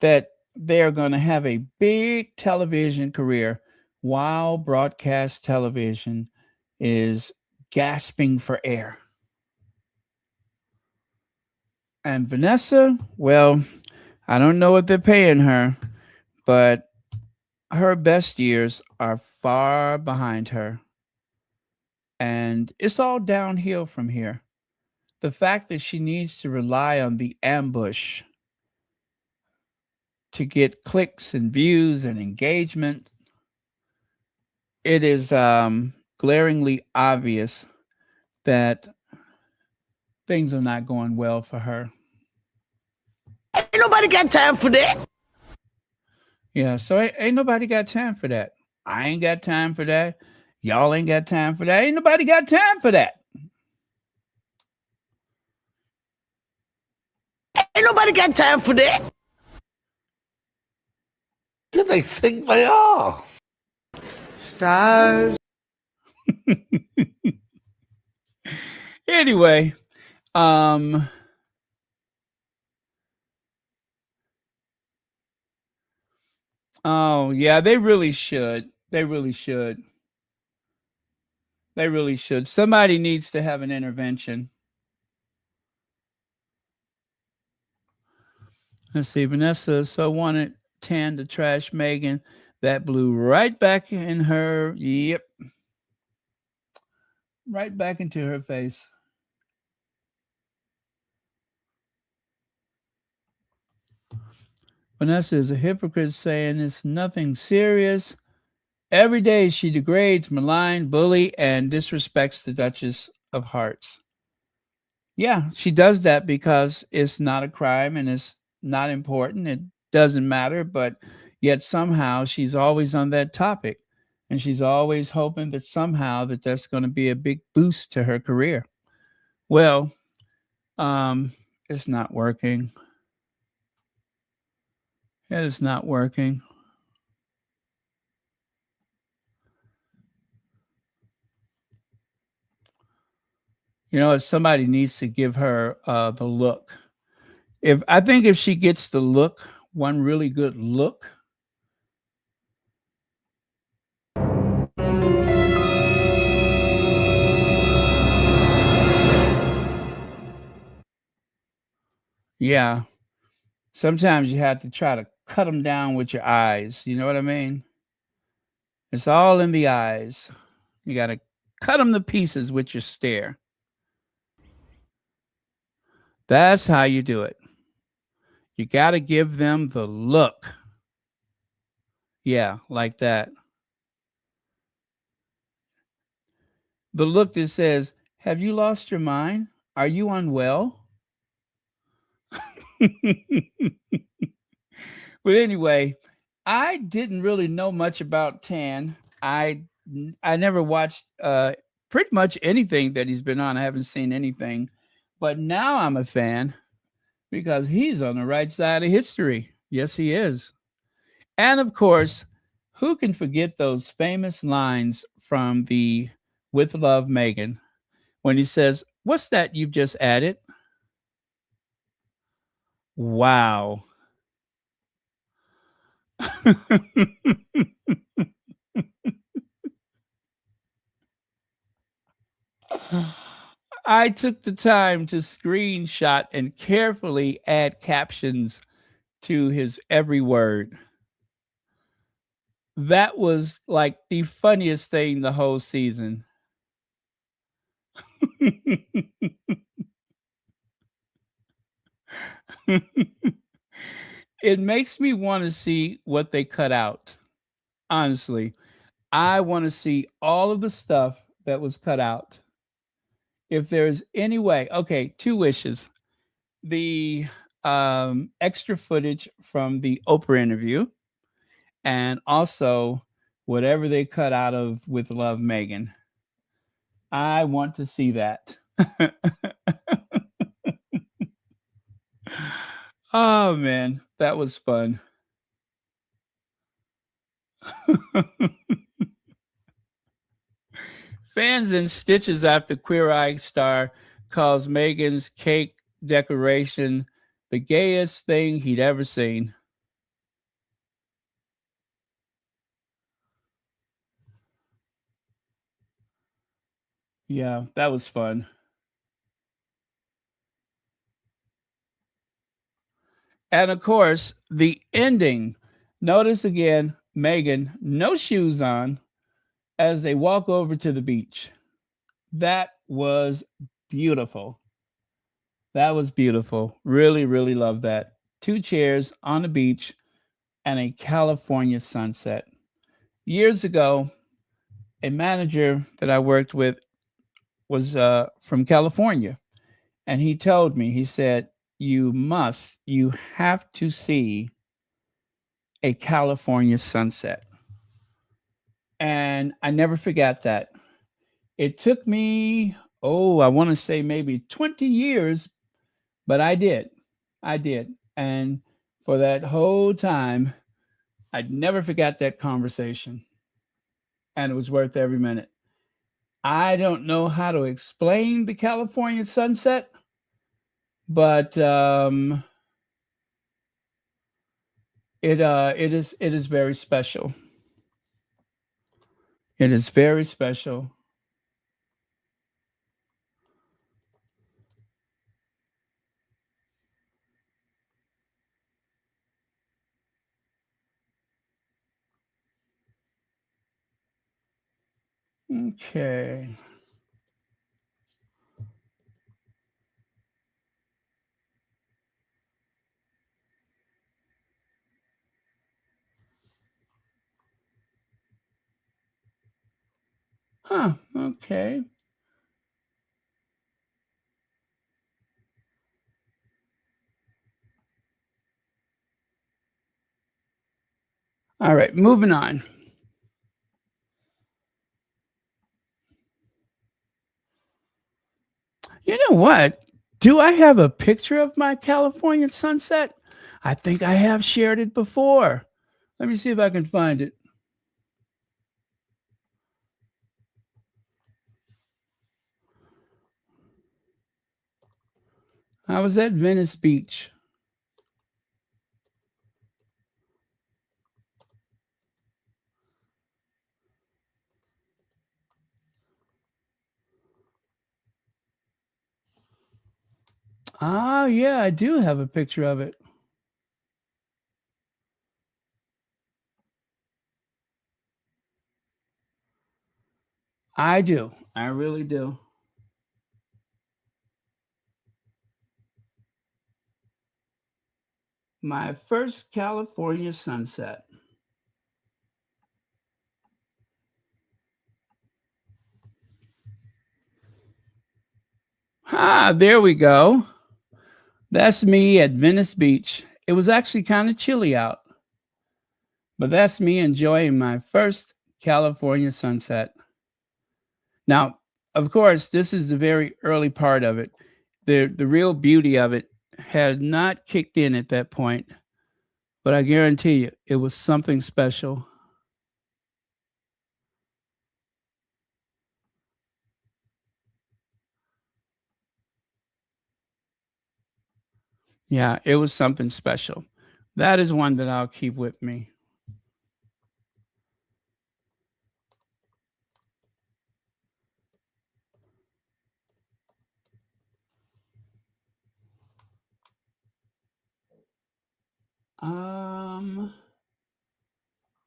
that they're going to have a big television career while broadcast television is gasping for air. And Vanessa, well, I don't know what they're paying her, but her best years are far behind her. And it's all downhill from here. The fact that she needs to rely on the ambush to get clicks and views and engagement, it is glaringly obvious that things are not going well for her. Ain't nobody got time for that. Yeah, so ain't nobody got time for that. I ain't got time for that. Y'all ain't got time for that. Ain't nobody got time for that. Ain't nobody got time for that. Who do they think they are? Stars. Anyway, oh yeah, they really should. They really should. They really should. Somebody needs to have an intervention. Let's see. Vanessa so wanted Tan to trash Meghan. That blew right back in her. Yep. Right back into her face. Vanessa is a hypocrite saying it's nothing serious. Every day she degrades, maligns, bullies, and disrespects the Duchess of Hearts. Yeah, she does that because it's not a crime and it's not important. It doesn't matter, but yet somehow she's always on that topic. And she's always hoping that somehow that's going to be a big boost to her career. Well, it's not working. It is not working. You know, somebody needs to give her the look. I think if she gets the look, one really good look, Yeah. Sometimes you have to try to cut them down with your eyes. You know what I mean? It's all in the eyes. You got to cut them to pieces with your stare. That's how you do it. You got to give them the look. Yeah, like that. The look that says, "Have you lost your mind? Are you unwell?" But anyway, I didn't really know much about Tan. I never watched pretty much anything that he's been on. I haven't seen anything. But now I'm a fan because he's on the right side of history. Yes, he is. And of course, who can forget those famous lines from the With Love Meghan when he says, "What's that you've just added?" Wow. I took the time to screenshot and carefully add captions to his every word. That was like the funniest thing the whole season. It makes me want to see what they cut out. Honestly, I want to see all of the stuff that was cut out. If there's any way, okay, two wishes. The extra footage from the Oprah interview, and also whatever they cut out of With Love Meghan. I want to see that. Oh man, that was fun. Fans in stitches after Queer Eye star calls Meghan's cake decoration the gayest thing he'd ever seen. Yeah, that was fun. And of course, the ending. Notice again, Meghan, no shoes on, as they walk over to the beach. That was beautiful. That was beautiful. Really, really love that. Two chairs on the beach and a California sunset. Years ago, a manager that I worked with was from California. And he told me, he said, you have to see a California sunset. And I never forgot that. It took me, I want to say maybe 20 years, but I did. I did. And for that whole time, I never forgot that conversation. And it was worth every minute. I don't know how to explain the California sunset, but it is very special. It is very special. Okay. Huh. Okay. All right. Moving on. You know what? Do I have a picture of my California sunset? I think I have shared it before. Let me see if I can find it. I was at Venice Beach. Oh, yeah, I do have a picture of it. I do. I really do. My first California sunset. There we go. That's me at Venice Beach. It was actually kind of chilly out, but that's me enjoying my first California sunset. Now, of course, this is the very early part of it. The real beauty of it had not kicked in at that point, but I guarantee you it was something special. Yeah, it was something special. That is one that I'll keep with me.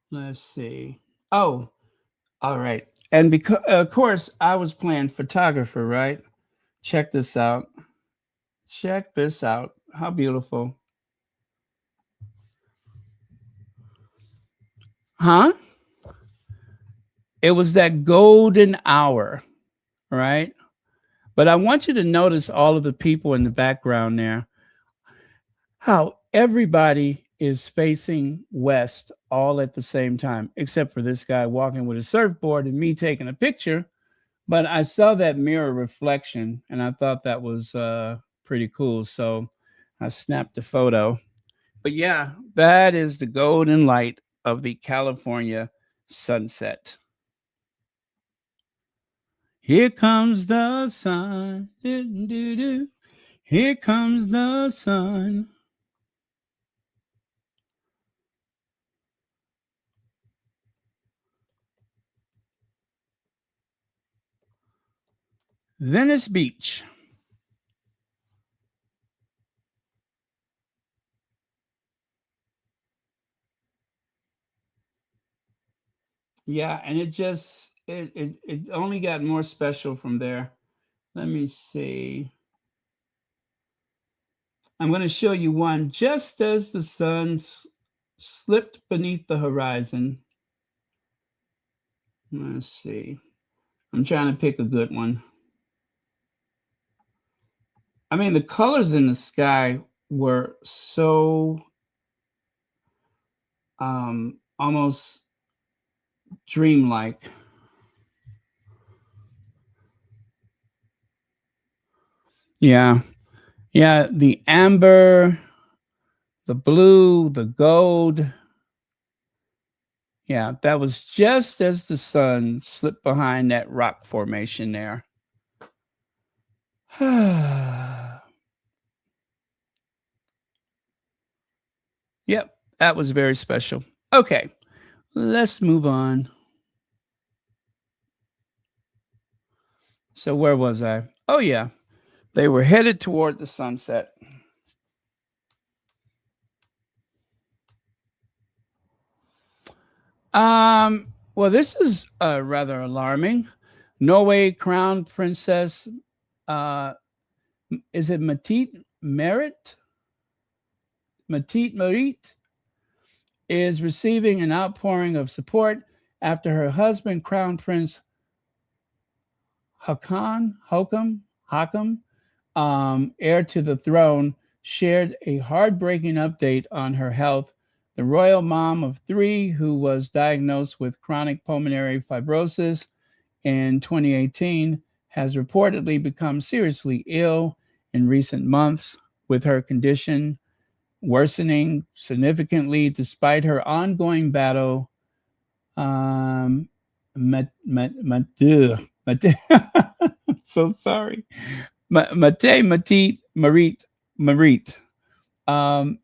Let's see. Oh, all right. And because of course I was playing photographer, right? Check this out. Check this out. How beautiful. Huh? It was that golden hour, right? But I want you to notice all of the people in the background there. How everybody is facing west all at the same time, except for this guy walking with a surfboard and me taking a picture. But I saw that mirror reflection and I thought that was pretty cool. So I snapped a photo. But yeah, that is the golden light of the California sunset. Here comes the sun. Here comes the sun. Venice Beach. Yeah, and it only got more special from there. Let me see. I'm going to show you one just as the sun slipped beneath the horizon. Let's see. I'm trying to pick a good one. I mean, the colors in the sky were so almost dreamlike. Yeah. Yeah, the amber, the blue, the gold. Yeah, that was just as the sun slipped behind that rock formation there. Yep, that was very special. Okay, let's move on. So where was I? Oh yeah, they were headed toward the sunset. Well, this is rather alarming. Norway Crown Princess, is it Matit Merit? Matit Marit is receiving an outpouring of support after her husband, Crown Prince Haakon, heir to the throne, shared a heartbreaking update on her health. The royal mom of three, who was diagnosed with chronic pulmonary fibrosis in 2018, has reportedly become seriously ill in recent months, with her condition worsening significantly despite her ongoing battle. So sorry. Marit,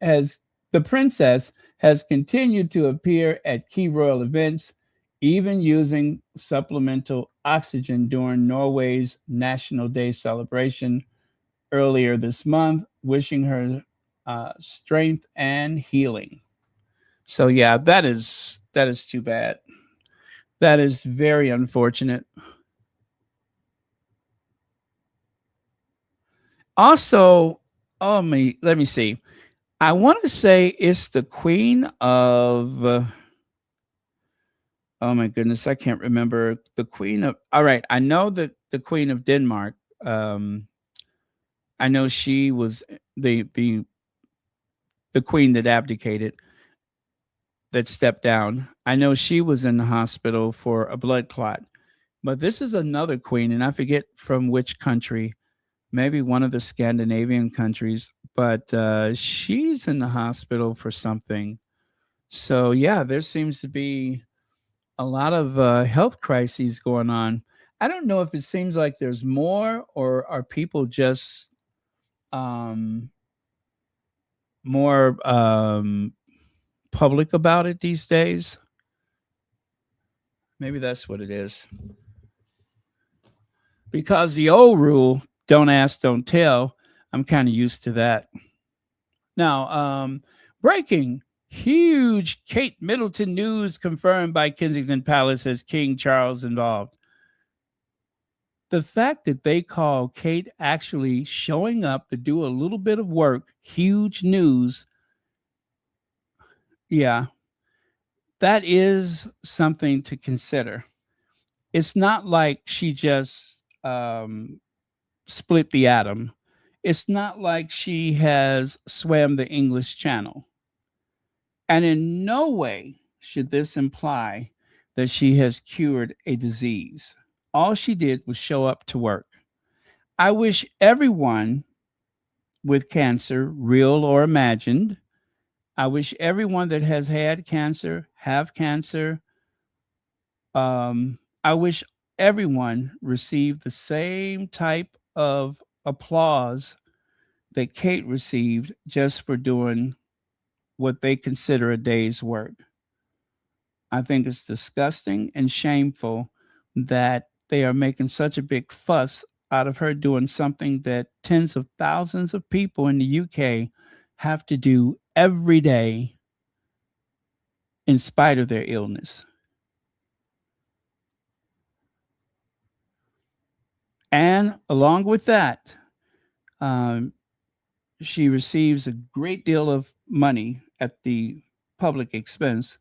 as the princess has continued to appear at key royal events, even using supplemental oxygen during Norway's National Day celebration earlier this month, wishing her strength and healing. So yeah, that is too bad. That is very unfortunate. Also, let me see. I want to say it's the Queen of. Oh my goodness, I can't remember the Queen of. All right, I know that the Queen of Denmark. I know she was the queen that abdicated, that stepped down. I know she was in the hospital for a blood clot. But this is another queen, and I forget from which country, maybe one of the Scandinavian countries, but she's in the hospital for something. So, yeah, there seems to be a lot of health crises going on. I don't know if it seems like there's more, or are people just um, more public about it these days. Maybe that's what it is. Because the old rule, don't ask, don't tell, I'm kind of used to that. Now, breaking huge Kate Middleton news confirmed by Kensington Palace as King Charles involved. The fact that they call Kate actually showing up to do a little bit of work, huge news. Yeah, that is something to consider. It's not like she just split the atom. It's not like she has swam the English Channel. And in no way should this imply that she has cured a disease. All she did was show up to work. I wish everyone with cancer, real or imagined, I wish everyone that has had cancer, have cancer, I wish everyone received the same type of applause that Kate received just for doing what they consider a day's work. I think it's disgusting and shameful that they are making such a big fuss out of her doing something that tens of thousands of people in the UK have to do every day in spite of their illness. And along with that, she receives a great deal of money at the public expense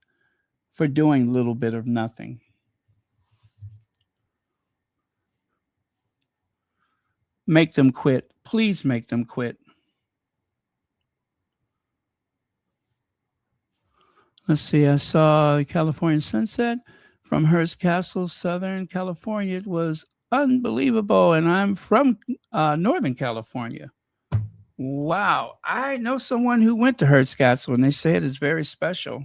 for doing a little bit of nothing. Make them quit. Please make them quit. Let's see. I saw California sunset from Hearst Castle, Southern California. It was unbelievable. And I'm from Northern California. Wow. I know someone who went to Hearst Castle, and they say it is very special.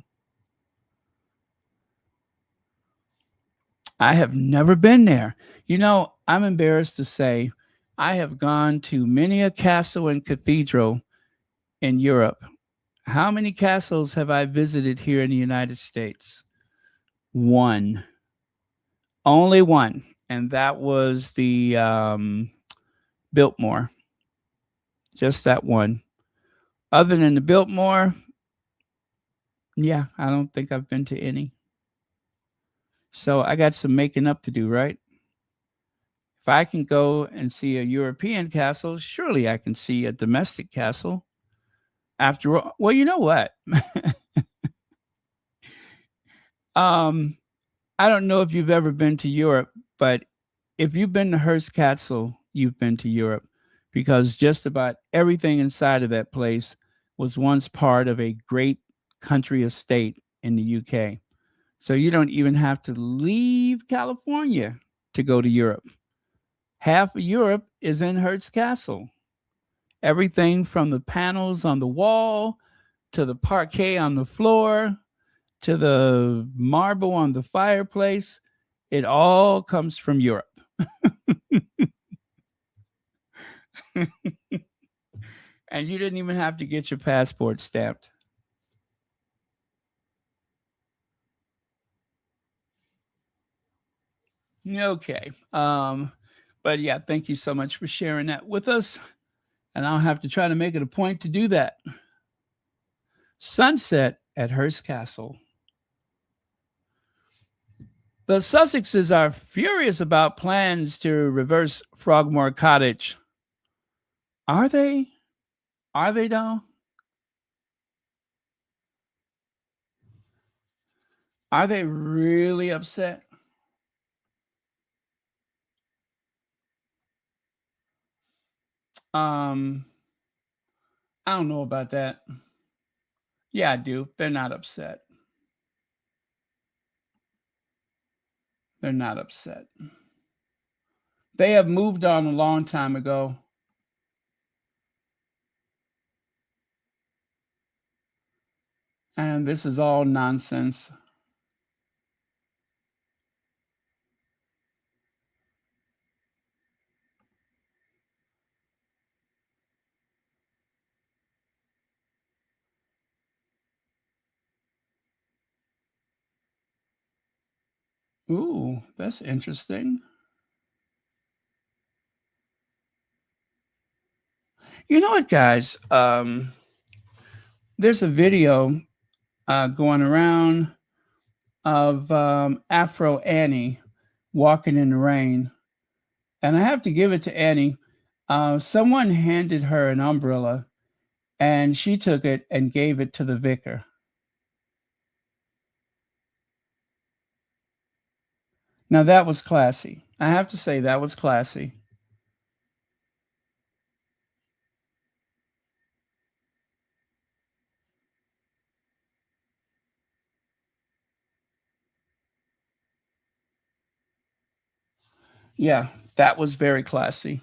I have never been there. You know, I'm embarrassed to say I have gone to many a castle and cathedral in Europe. How many castles have I visited here in the United States? One. Only one. And that was the Biltmore. Just that one. Other than the Biltmore, yeah, I don't think I've been to any. So I got some making up to do, right? If I can go and see a European castle, surely I can see a domestic castle. After all, well, you know what? I don't know if you've ever been to Europe, but if you've been to Hearst Castle, you've been to Europe, because just about everything inside of that place was once part of a great country estate in the UK. So you don't even have to leave California to go to Europe. Half of Europe is in Hearst Castle. Everything from the panels on the wall to the parquet on the floor to the marble on the fireplace, it all comes from Europe. And you didn't even have to get your passport stamped. Okay. But yeah, thank you so much for sharing that with us. and I'll have to try to make it a point to do that. Sunset at Hearst Castle. The Sussexes are furious about plans to reverse Frogmore Cottage. Are they? Are they, though? Are they really upset? I don't know about that. Yeah, I do. They're not upset. They're not upset. They have moved on a long time ago. And this is all nonsense. Ooh, that's interesting. You know what, guys? There's a video going around of Afro Annie walking in the rain. And I have to give it to Annie. Someone handed her an umbrella, and she took it and gave it to the vicar. Now, that was classy. I have to say that was classy. Yeah, that was very classy.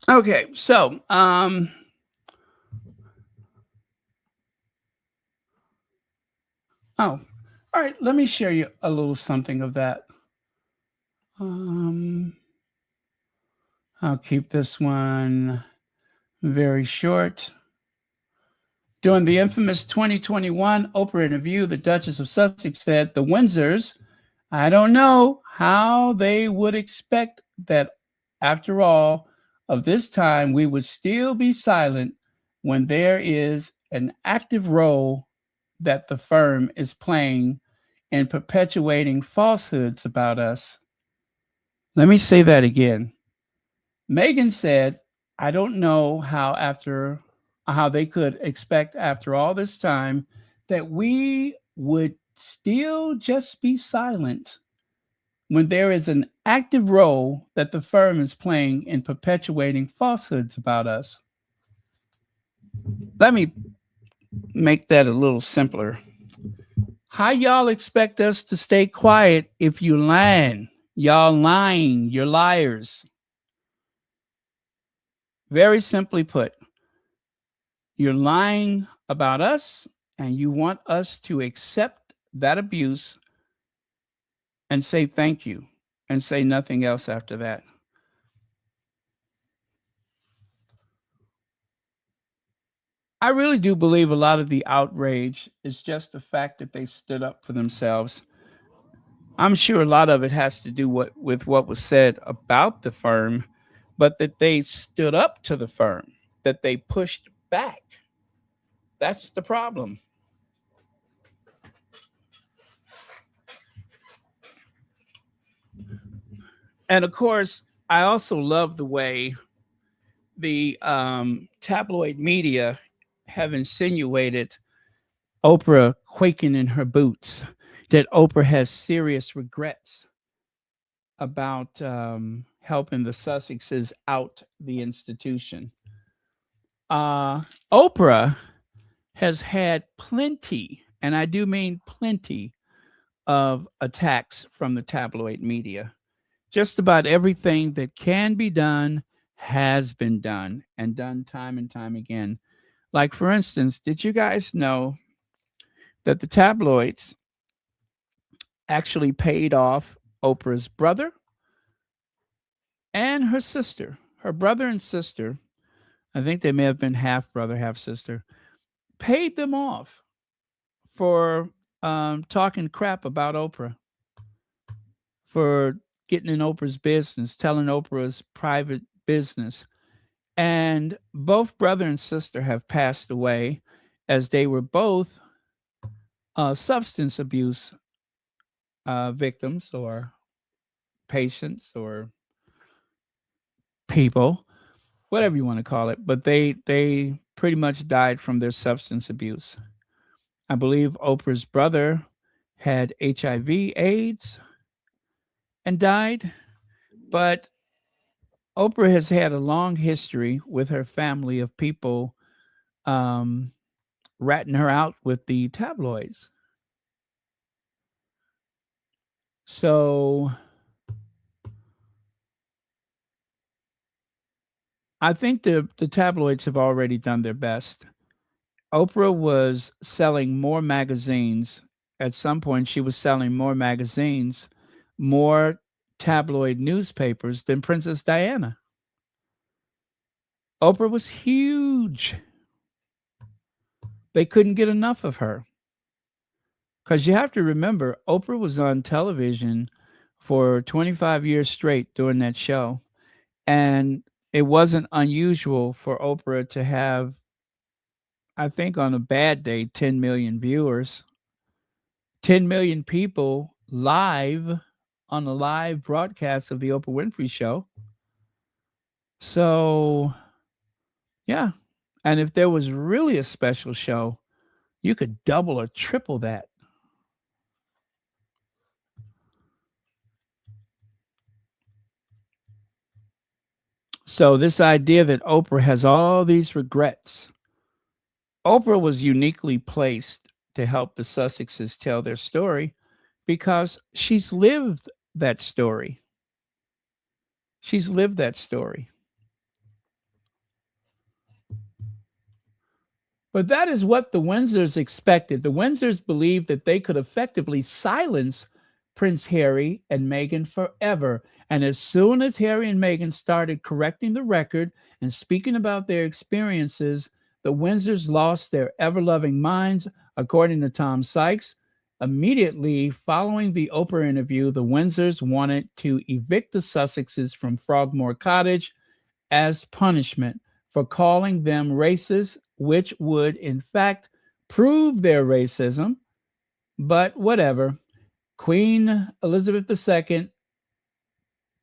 Okay, so all right, let me share you a little something of that. I'll keep this one very short. During the infamous 2021 Oprah interview, the Duchess of Sussex said, "The Windsors, I don't know how they would expect that after all of this time, we would still be silent when there is an active role that the firm is playing in perpetuating falsehoods about us." Let me say that again. Meghan said, "I don't know how they could expect after all this time that we would still just be silent when there is an active role that the firm is playing in perpetuating falsehoods about us." Let me make that a little simpler. How y'all expect us to stay quiet if you lying? Y'all lying, you're liars. Very simply put, you're lying about us and you want us to accept that abuse and say thank you and say nothing else after that. I really do believe a lot of the outrage is just the fact that they stood up for themselves. I'm sure a lot of it has to do with what was said about the firm, but that they stood up to the firm, that they pushed back. That's the problem. And of course, I also love the way the tabloid media have insinuated Oprah quaking in her boots, that Oprah has serious regrets about helping the Sussexes out the institution. Oprah has had plenty, and I do mean plenty, of attacks from the tabloid media. Just about everything that can be done has been done, and done time and time again. Like, for instance, did you guys know that the tabloids actually paid off Oprah's brother and her sister, her brother and sister, I think they may have been half brother, half sister, paid them off for talking crap about Oprah, for getting in Oprah's business, telling Oprah's private business. And both brother and sister have passed away as they were both substance abuse victims or patients or people, whatever you want to call it. But they pretty much died from their substance abuse. I believe Oprah's brother had HIV, AIDS, and died. But Oprah has had a long history with her family of people ratting her out with the tabloids. So I think the tabloids have already done their best. Oprah was selling more magazines. At some point, she was selling more magazines, more tabloid newspapers than Princess Diana. Oprah was huge. They couldn't get enough of her. Because you have to remember, Oprah was on television for 25 years straight during that show. And it wasn't unusual for Oprah to have, I think on a bad day, 10 million viewers, 10 million people live on a live broadcast of the Oprah Winfrey Show. So, yeah. And if there was really a special show, you could double or triple that. So this idea that Oprah has all these regrets, Oprah was uniquely placed to help the Sussexes tell their story because she's lived that story. She's lived that story. But that is what the Windsors expected. The Windsors believed that they could effectively silence Prince Harry and Meghan forever. And as soon as Harry and Meghan started correcting the record and speaking about their experiences, the Windsors lost their ever-loving minds, according to Tom Sykes. Immediately following the Oprah interview, the Windsors wanted to evict the Sussexes from Frogmore Cottage as punishment for calling them racist, which would in fact prove their racism. But whatever. Queen Elizabeth II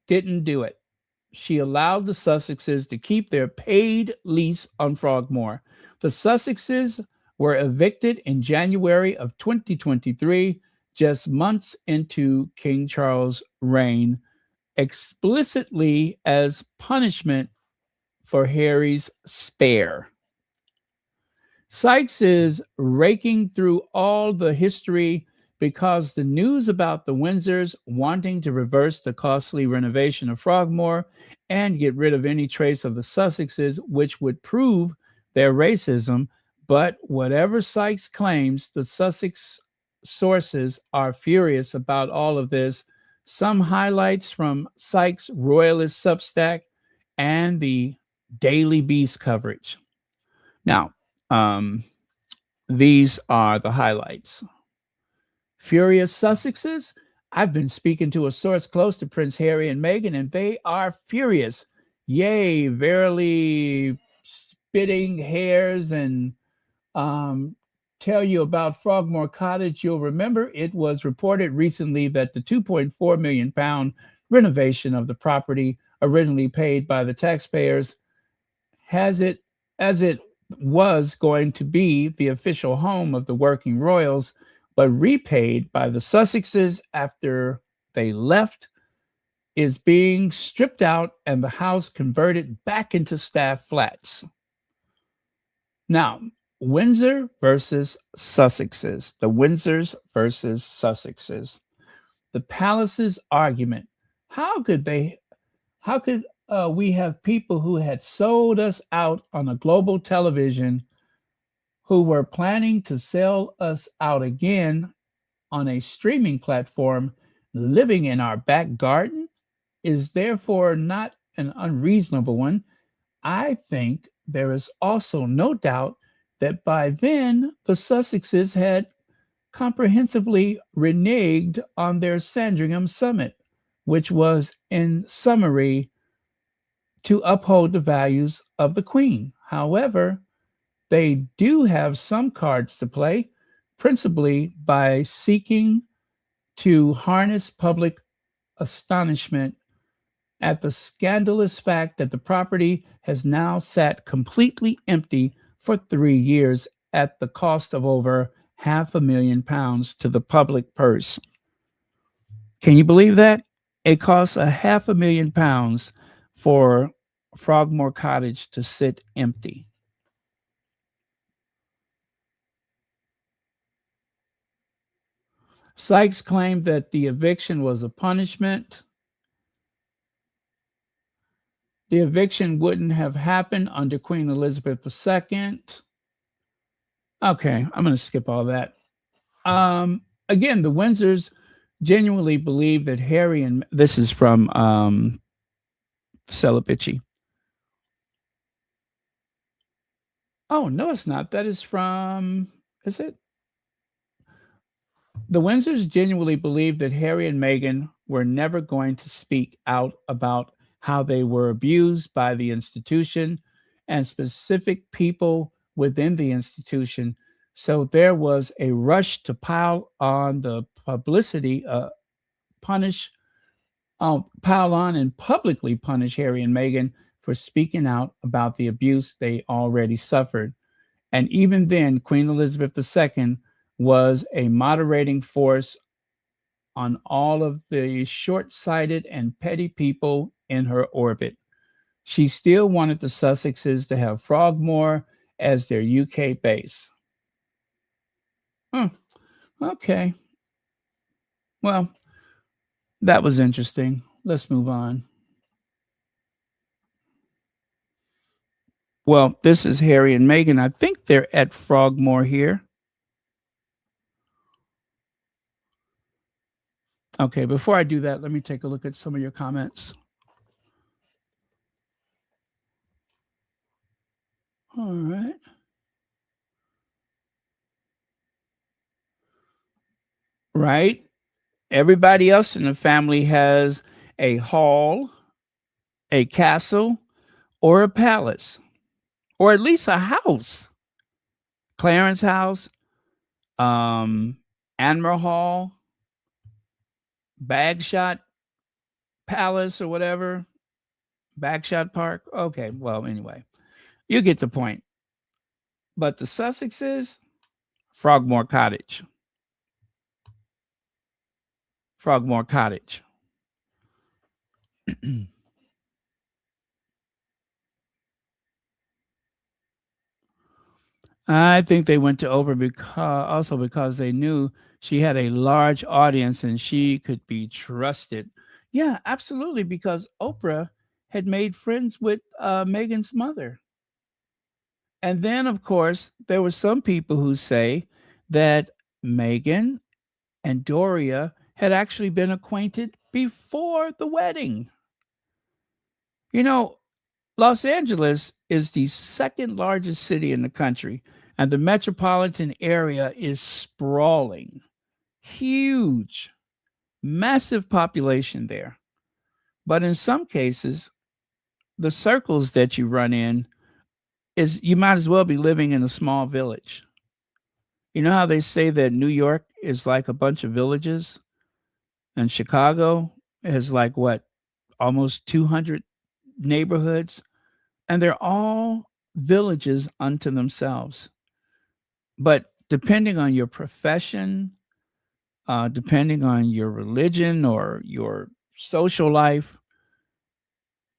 didn't do it. She allowed the Sussexes to keep their paid lease on Frogmore. The Sussexes were evicted in January of 2023, just months into King Charles' reign, explicitly as punishment for Harry's spare. Sykes is raking through all the history because the news about the Windsors wanting to reverse the costly renovation of Frogmore and get rid of any trace of the Sussexes, which would prove their racism. But whatever Sykes claims, the Sussex sources are furious about all of this. Some highlights from Sykes' Royalist Substack and the Daily Beast coverage. Now, these are the highlights. Furious Sussexes. I've been speaking to a source close to Prince Harry and Meghan, and they are furious. Yea, verily spitting hairs and tell you about Frogmore Cottage. You'll remember it was reported recently that the £2.4 million renovation of the property originally paid by the taxpayers as it was going to be the official home of the working royals, but repaid by the Sussexes after they left, is being stripped out and the house converted back into staff flats. Now, Windsor versus Sussexes. The Windsors versus Sussexes. The palace's argument. How could we have people who had sold us out on a global television who were planning to sell us out again on a streaming platform living in our back garden is therefore not an unreasonable one, I think there is also no doubt that by then the Sussexes had comprehensively reneged on their Sandringham summit, which was, in summary, to uphold the values of the Queen. However, they do have some cards to play, principally by seeking to harness public astonishment at the scandalous fact that the property has now sat completely empty for 3 years at the cost of over £500,000 to the public purse. Can you believe that? It costs £500,000 for Frogmore Cottage to sit empty. Sykes claimed that the eviction was a punishment. The eviction wouldn't have happened under Queen Elizabeth II. Okay, I'm going to skip all that. Again, the Windsors genuinely believe that Harry and this is from Celibici. Oh, no, it's not. That is from, is it? The Windsors genuinely believe that Harry and Meghan were never going to speak out about how they were abused by the institution and specific people within the institution. So there was a rush to pile on the publicity, pile on and publicly punish Harry and Meghan for speaking out about the abuse they already suffered. And even then, Queen Elizabeth II was a moderating force on all of the short-sighted and petty people in her orbit. She still wanted the Sussexes to have Frogmore as their UK base. Okay. Well, that was interesting. Let's move on. Well, this is Harry and Meghan. I think they're at Frogmore here. Okay, before I do that, let me take a look at some of your comments. All right. Right. Everybody else in the family has a hall, a castle, or a palace, or at least a house. Clarence House, Admiral Hall, Bagshot Palace, or whatever. Bagshot Park. Okay, well, anyway, you get the point. But the Sussexes, Frogmore Cottage. Frogmore Cottage. I think they went to Oprah because they knew she had a large audience and she could be trusted. Yeah, absolutely, because Oprah had made friends with Meghan's mother. And then, of course, there were some people who say that Meghan and Doria had actually been acquainted before the wedding. You know, Los Angeles is the second largest city in the country, and the metropolitan area is sprawling. Huge, massive population there. But in some cases, the circles that you run in is you might as well be living in a small village. You know how they say that New York is like a bunch of villages, and Chicago has like what, almost 200 neighborhoods, and they're all villages unto themselves. But depending on your profession, depending on your religion or your social life,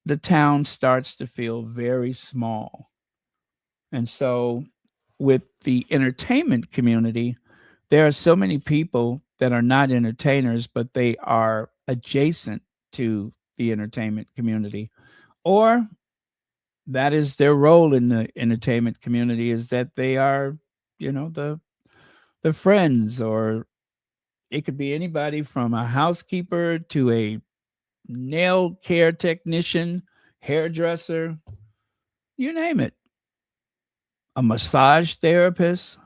the town starts to feel very small. And so with the entertainment community, there are so many people that are not entertainers, but they are adjacent to the entertainment community, or that is their role in the entertainment community, is that they are, the friends, or it could be anybody from a housekeeper to a nail care technician, hairdresser, you name it, a massage therapist.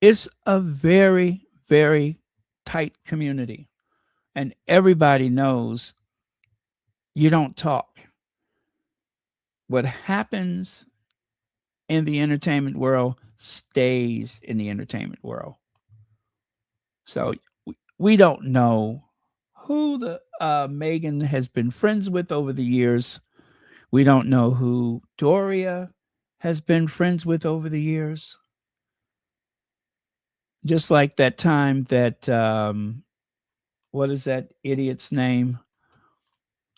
It's a very, very tight community, and everybody knows you don't talk. What happens in the entertainment world stays in the entertainment world. So we don't know who the Meghan has been friends with over the years. We don't know who Doria has been friends with over the years. Just like that time that what is that idiot's name?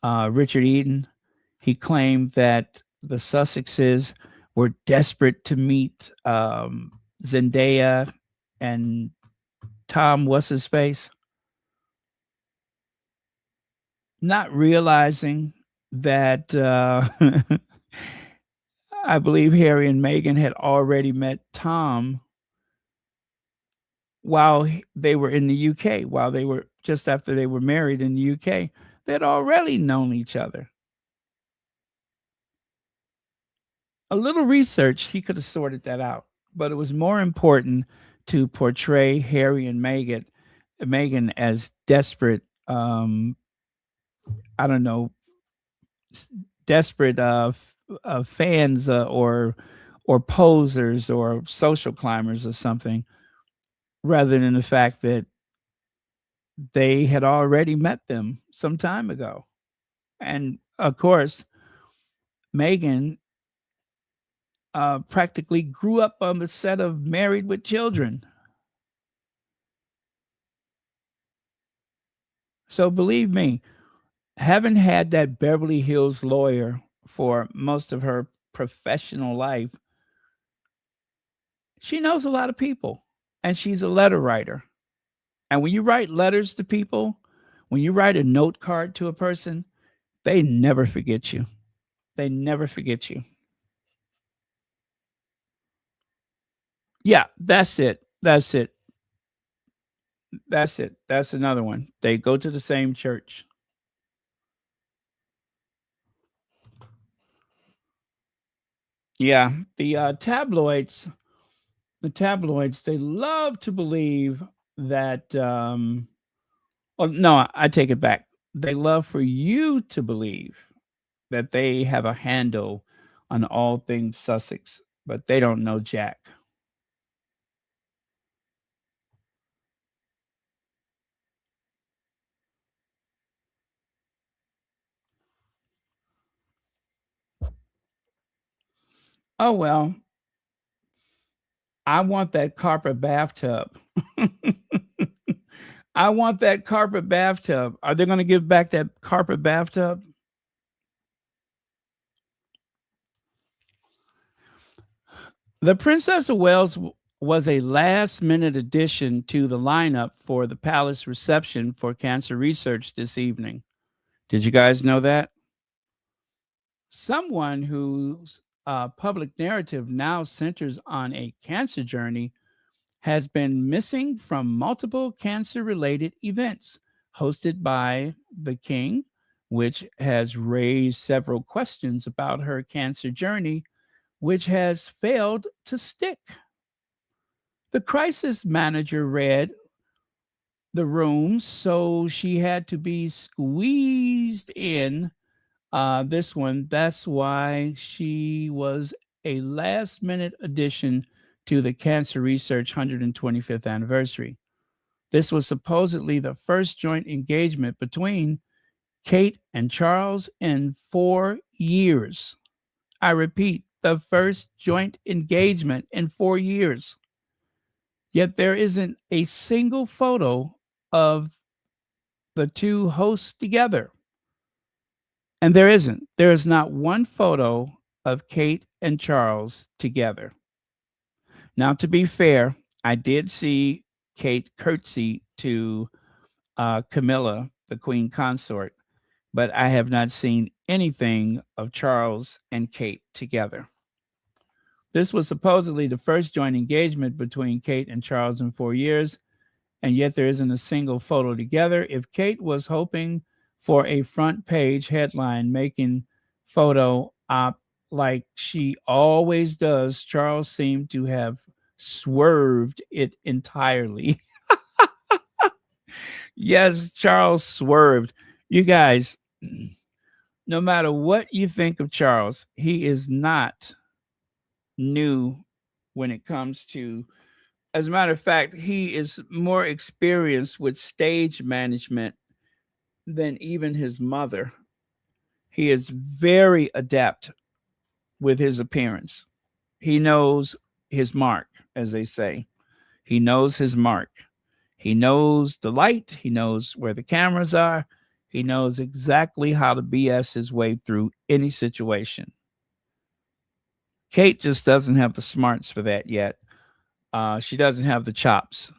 Richard Eden. He claimed that the Sussexes were desperate to meet Zendaya and Tom what's his face, not realizing that I believe Harry and Meghan had already met Tom while they were in the UK, while they were just after they were married in the UK. They'd already known each other. A little research, he could have sorted that out, but it was more important to portray Harry and Meghan as desperate, desperate fans or posers or social climbers or something, rather than the fact that they had already met them some time ago. And of course, Meghan practically grew up on the set of Married with Children. So believe me, having had that Beverly Hills lawyer for most of her professional life, she knows a lot of people, and she's a letter writer. And when you write letters to people, when you write a note card to a person, they never forget you. They never forget you. Yeah, that's it. That's it. That's it. That's another one. They go to the same church. Yeah, the tabloids, they love to believe that oh no, I take it back. They love for you to believe that they have a handle on all things Sussex, but they don't know jack. Oh well, I want that carpet bathtub. I want that carpet bathtub. Are they going to give back that carpet bathtub? The Princess of Wales was a last-minute addition to the lineup for the palace reception for cancer research this evening. Did you guys know that? Someone whose public narrative now centers on a cancer journey has been missing from multiple cancer-related events hosted by the King, which has raised several questions about her cancer journey, which has failed to stick. The crisis manager read the room, so she had to be squeezed in this one. That's why she was a last-minute addition to the Cancer Research 125th anniversary. This was supposedly the first joint engagement between Kate and Charles in 4 years. I repeat, the first joint engagement in 4 years. Yet there isn't a single photo of the two hosts together. And there isn't. There is not one photo of Kate and Charles together. Now, to be fair, I did see Kate curtsy to Camilla, the Queen Consort, but I have not seen anything of Charles and Kate together. This was supposedly the first joint engagement between Kate and Charles in 4 years, and yet there isn't a single photo together. If Kate was hoping for a front page headline, making photo op like she always does. Charles seemed to have swerved it entirely. Yes, Charles swerved. You guys, no matter what you think of Charles, he is not new when it comes to, as a matter of fact, he is more experienced with stage management than even his mother. He is very adept with his appearance. He knows his mark, as they say. He knows his mark. He knows the light. He knows where the cameras are. He knows exactly how to BS his way through any situation. Kate just doesn't have the smarts for that yet. She doesn't have the chops.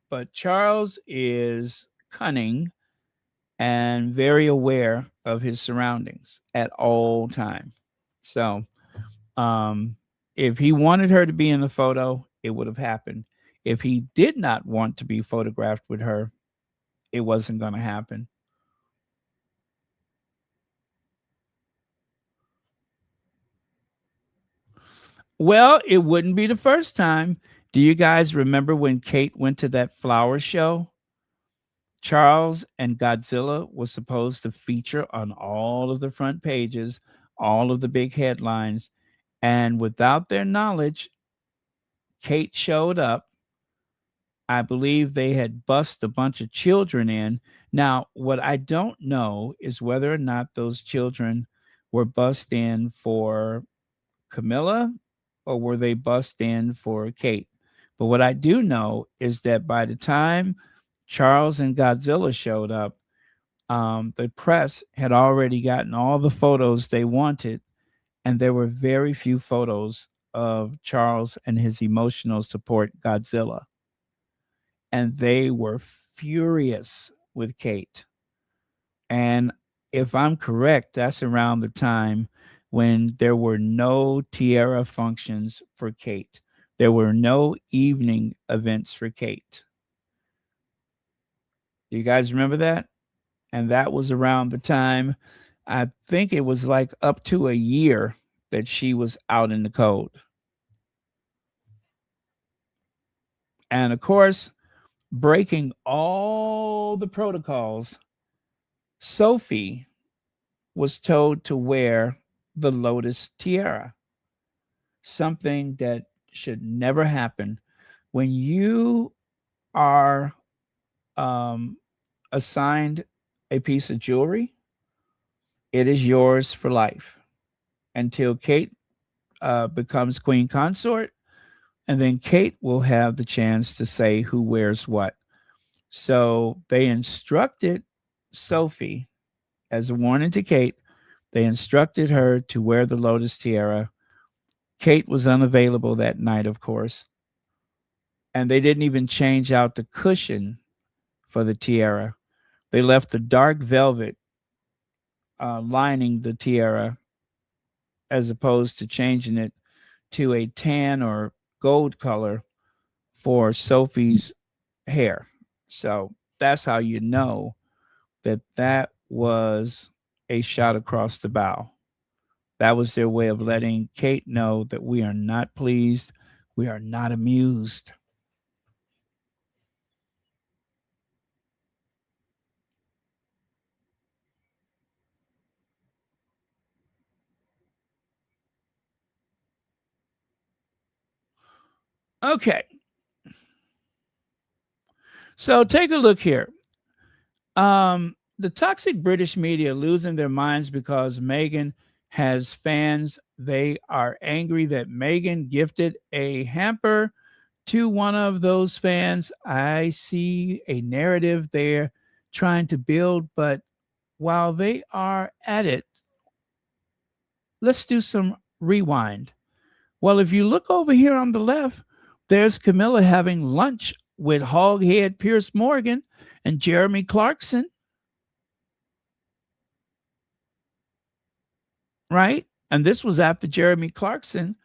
But Charles is cunning and very aware of his surroundings at all time. So if he wanted her to be in the photo, it would have happened. If he did not want to be photographed with her, it wasn't going to happen. Well, it wouldn't be the first time. Do you guys remember when Kate went to that flower show? Charles and Godzilla was supposed to feature on all of the front pages, all of the big headlines. And without their knowledge, Kate showed up. I believe they had bussed a bunch of children in. Now, what I don't know is whether or not those children were bussed in for Camilla or were they bussed in for Kate. But what I do know is that by the time Charles and Godzilla showed up, the press had already gotten all the photos they wanted, and there were very few photos of Charles and his emotional support, Godzilla. And they were furious with Kate. And if I'm correct, that's around the time when there were no tiara functions for Kate. There were no evening events for Kate. You guys remember that? And that was around the time, I think it was like up to a year that she was out in the cold. And of course, breaking all the protocols, Sophie was told to wear the lotus tiara, something that should never happen. When you are assigned a piece of jewelry, it is yours for life until Kate becomes queen consort, and then Kate will have the chance to say who wears what. So they instructed Sophie, as a warning to Kate, they instructed her to wear the lotus tiara. Kate was unavailable that night, of course. And they didn't even change out the cushion for the tiara. They left the dark velvet lining the tiara as opposed to changing it to a tan or gold color for Sophie's hair. So that's how you know that that was a shot across the bow. That was their way of letting Kate know that we are not pleased. We are not amused. Okay. So take a look here. The toxic British media losing their minds because Meghan has fans. They are angry that Meghan gifted a hamper to one of those fans. I see a narrative they're trying to build, but while they are at it, let's do some rewind. Well, if you look over here on the left, there's Camilla having lunch with hoghead Pierce Morgan and Jeremy Clarkson. Right? And this was after Jeremy Clarkson.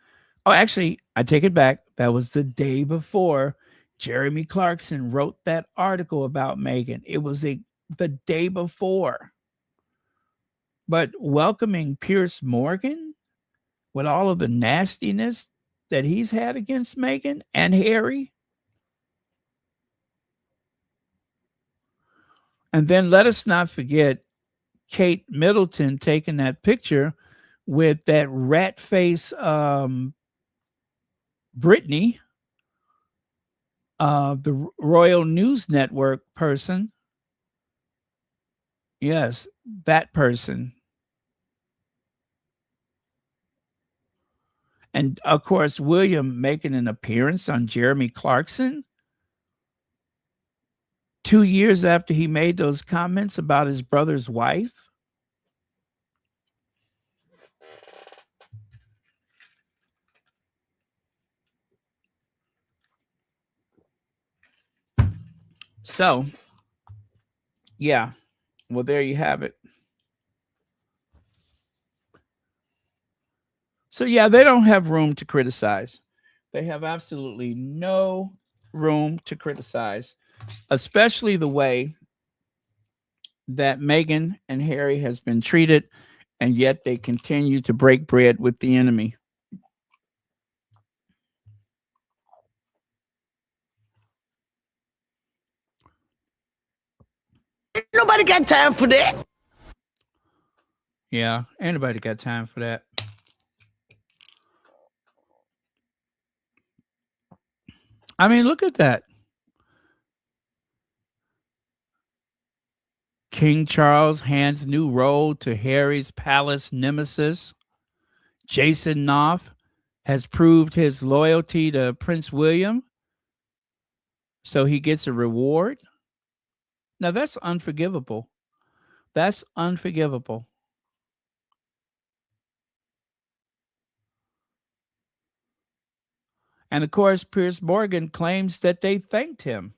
Oh, actually, I take it back. That was the day before Jeremy Clarkson wrote that article about Meghan. It was the day before. But welcoming Pierce Morgan with all of the nastiness that he's had against Meghan and Harry. And then let us not forget Kate Middleton taking that picture with that rat face Brittany, the Royal News Network person. Yes, that person. And of course, William making an appearance on Jeremy Clarkson 2 years after he made those comments about his brother's wife. So, yeah, well, there you have it. So, yeah, they don't have room to criticize. They have absolutely no room to criticize, especially the way that Meghan and Harry has been treated, and yet they continue to break bread with the enemy. Ain't nobody got time for that. Yeah, anybody got time for that? I mean, look at that. King Charles hands new role to Harry's palace nemesis. Jason Knopf has proved his loyalty to Prince William, so he gets a reward. Now, that's unforgivable. That's unforgivable. And of course, Piers Morgan claims that they thanked him.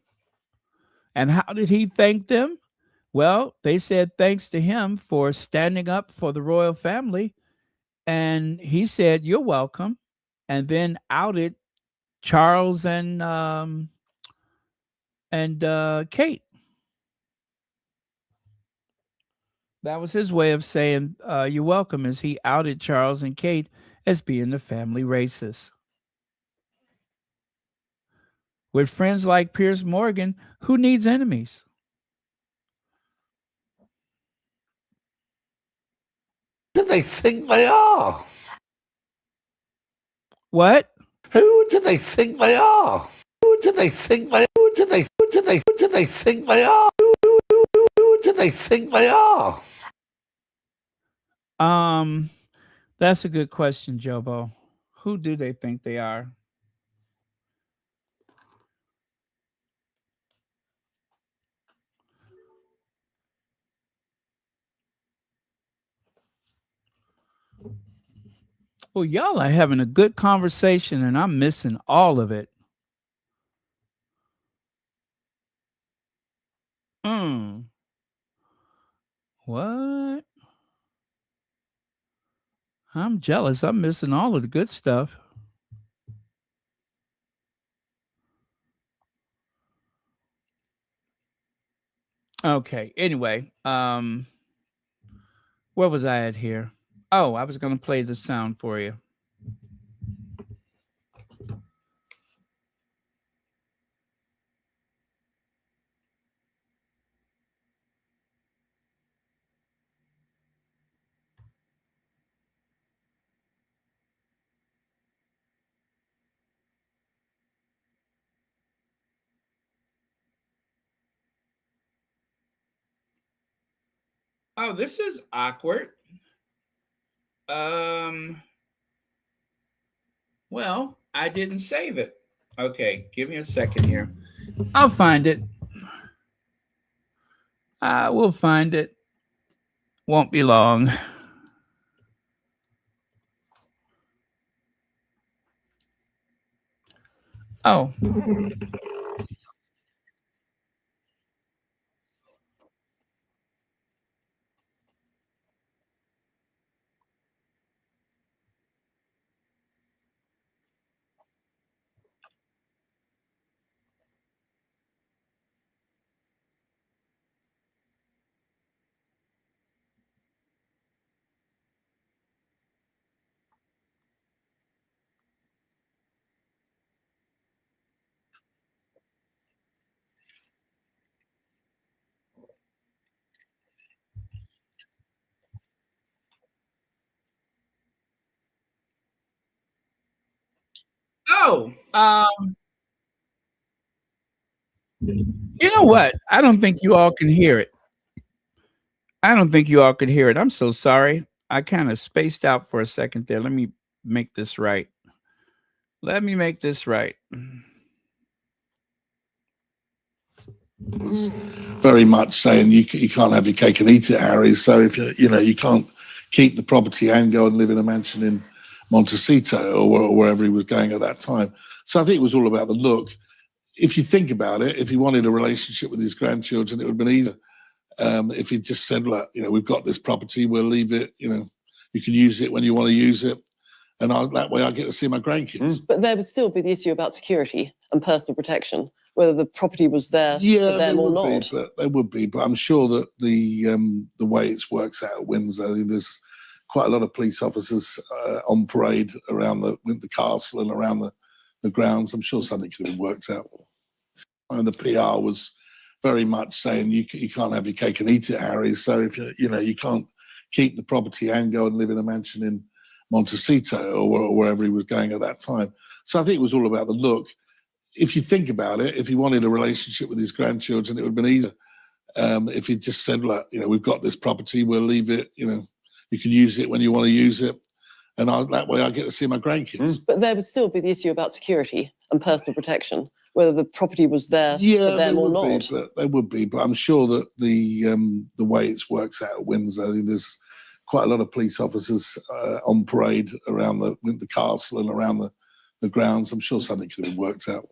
And how did he thank them? Well, they said thanks to him for standing up for the royal family. And he said, "You're welcome." And then outed Charles and Kate. That was his way of saying you're welcome, as he outed Charles and Kate as being the family racists. With friends like Piers Morgan, who needs enemies? Who do they think they are? What? Who do they think they are? Who do they think they? Who do they? Who do they? Who do they think they are? Who do they think they are? That's a good question, Jobo. Who do they think they are? Well, y'all are having a good conversation, and I'm missing all of it. What? I'm jealous. I'm missing all of the good stuff. Okay. Anyway, where was I at here? Oh, I was going to play the sound for you. Oh, this is awkward. Well, I didn't save it. Okay, give me a second here. I'll find it. I will find it. Won't be long. Oh. So, you know what? I don't think you all can hear it. I don't think you all could hear it. I'm so sorry. I kind of spaced out for a second there. Let me make this right. Let me make this right. Very much saying you can't have your cake and eat it, Harry. So if you can't keep the property and go and live in a mansion in Montecito or wherever he was going at that time. So I think it was all about the look. If you think about it, if he wanted a relationship with his grandchildren, it would have been easier. If he just said, look, we've got this property, we'll leave it, you can use it when you want to use it. And that way I get to see my grandkids. But there would still be the issue about security and personal protection, whether the property was there for them or not. There would be, but I'm sure that the way it works out at Windsor, there's quite a lot of police officers on parade around the castle and around the grounds. I'm sure something could have been worked out. And the PR was very much saying you can't have your cake and eat it, Harry. So if you can't keep the property and go and live in a mansion in Montecito or wherever he was going at that time. So I think it was all about the look. If you think about it, if he wanted a relationship with his grandchildren, it would have been easier. If he just said, look, we've got this property, we'll leave it, you can use it when you want to use it. And that way I get to see my grandkids. But there would still be the issue about security and personal protection, whether the property was there for them or not. There would be, but I'm sure that the way it works out at Windsor, there's quite a lot of police officers on parade around the castle and around the grounds. I'm sure something could have been worked out.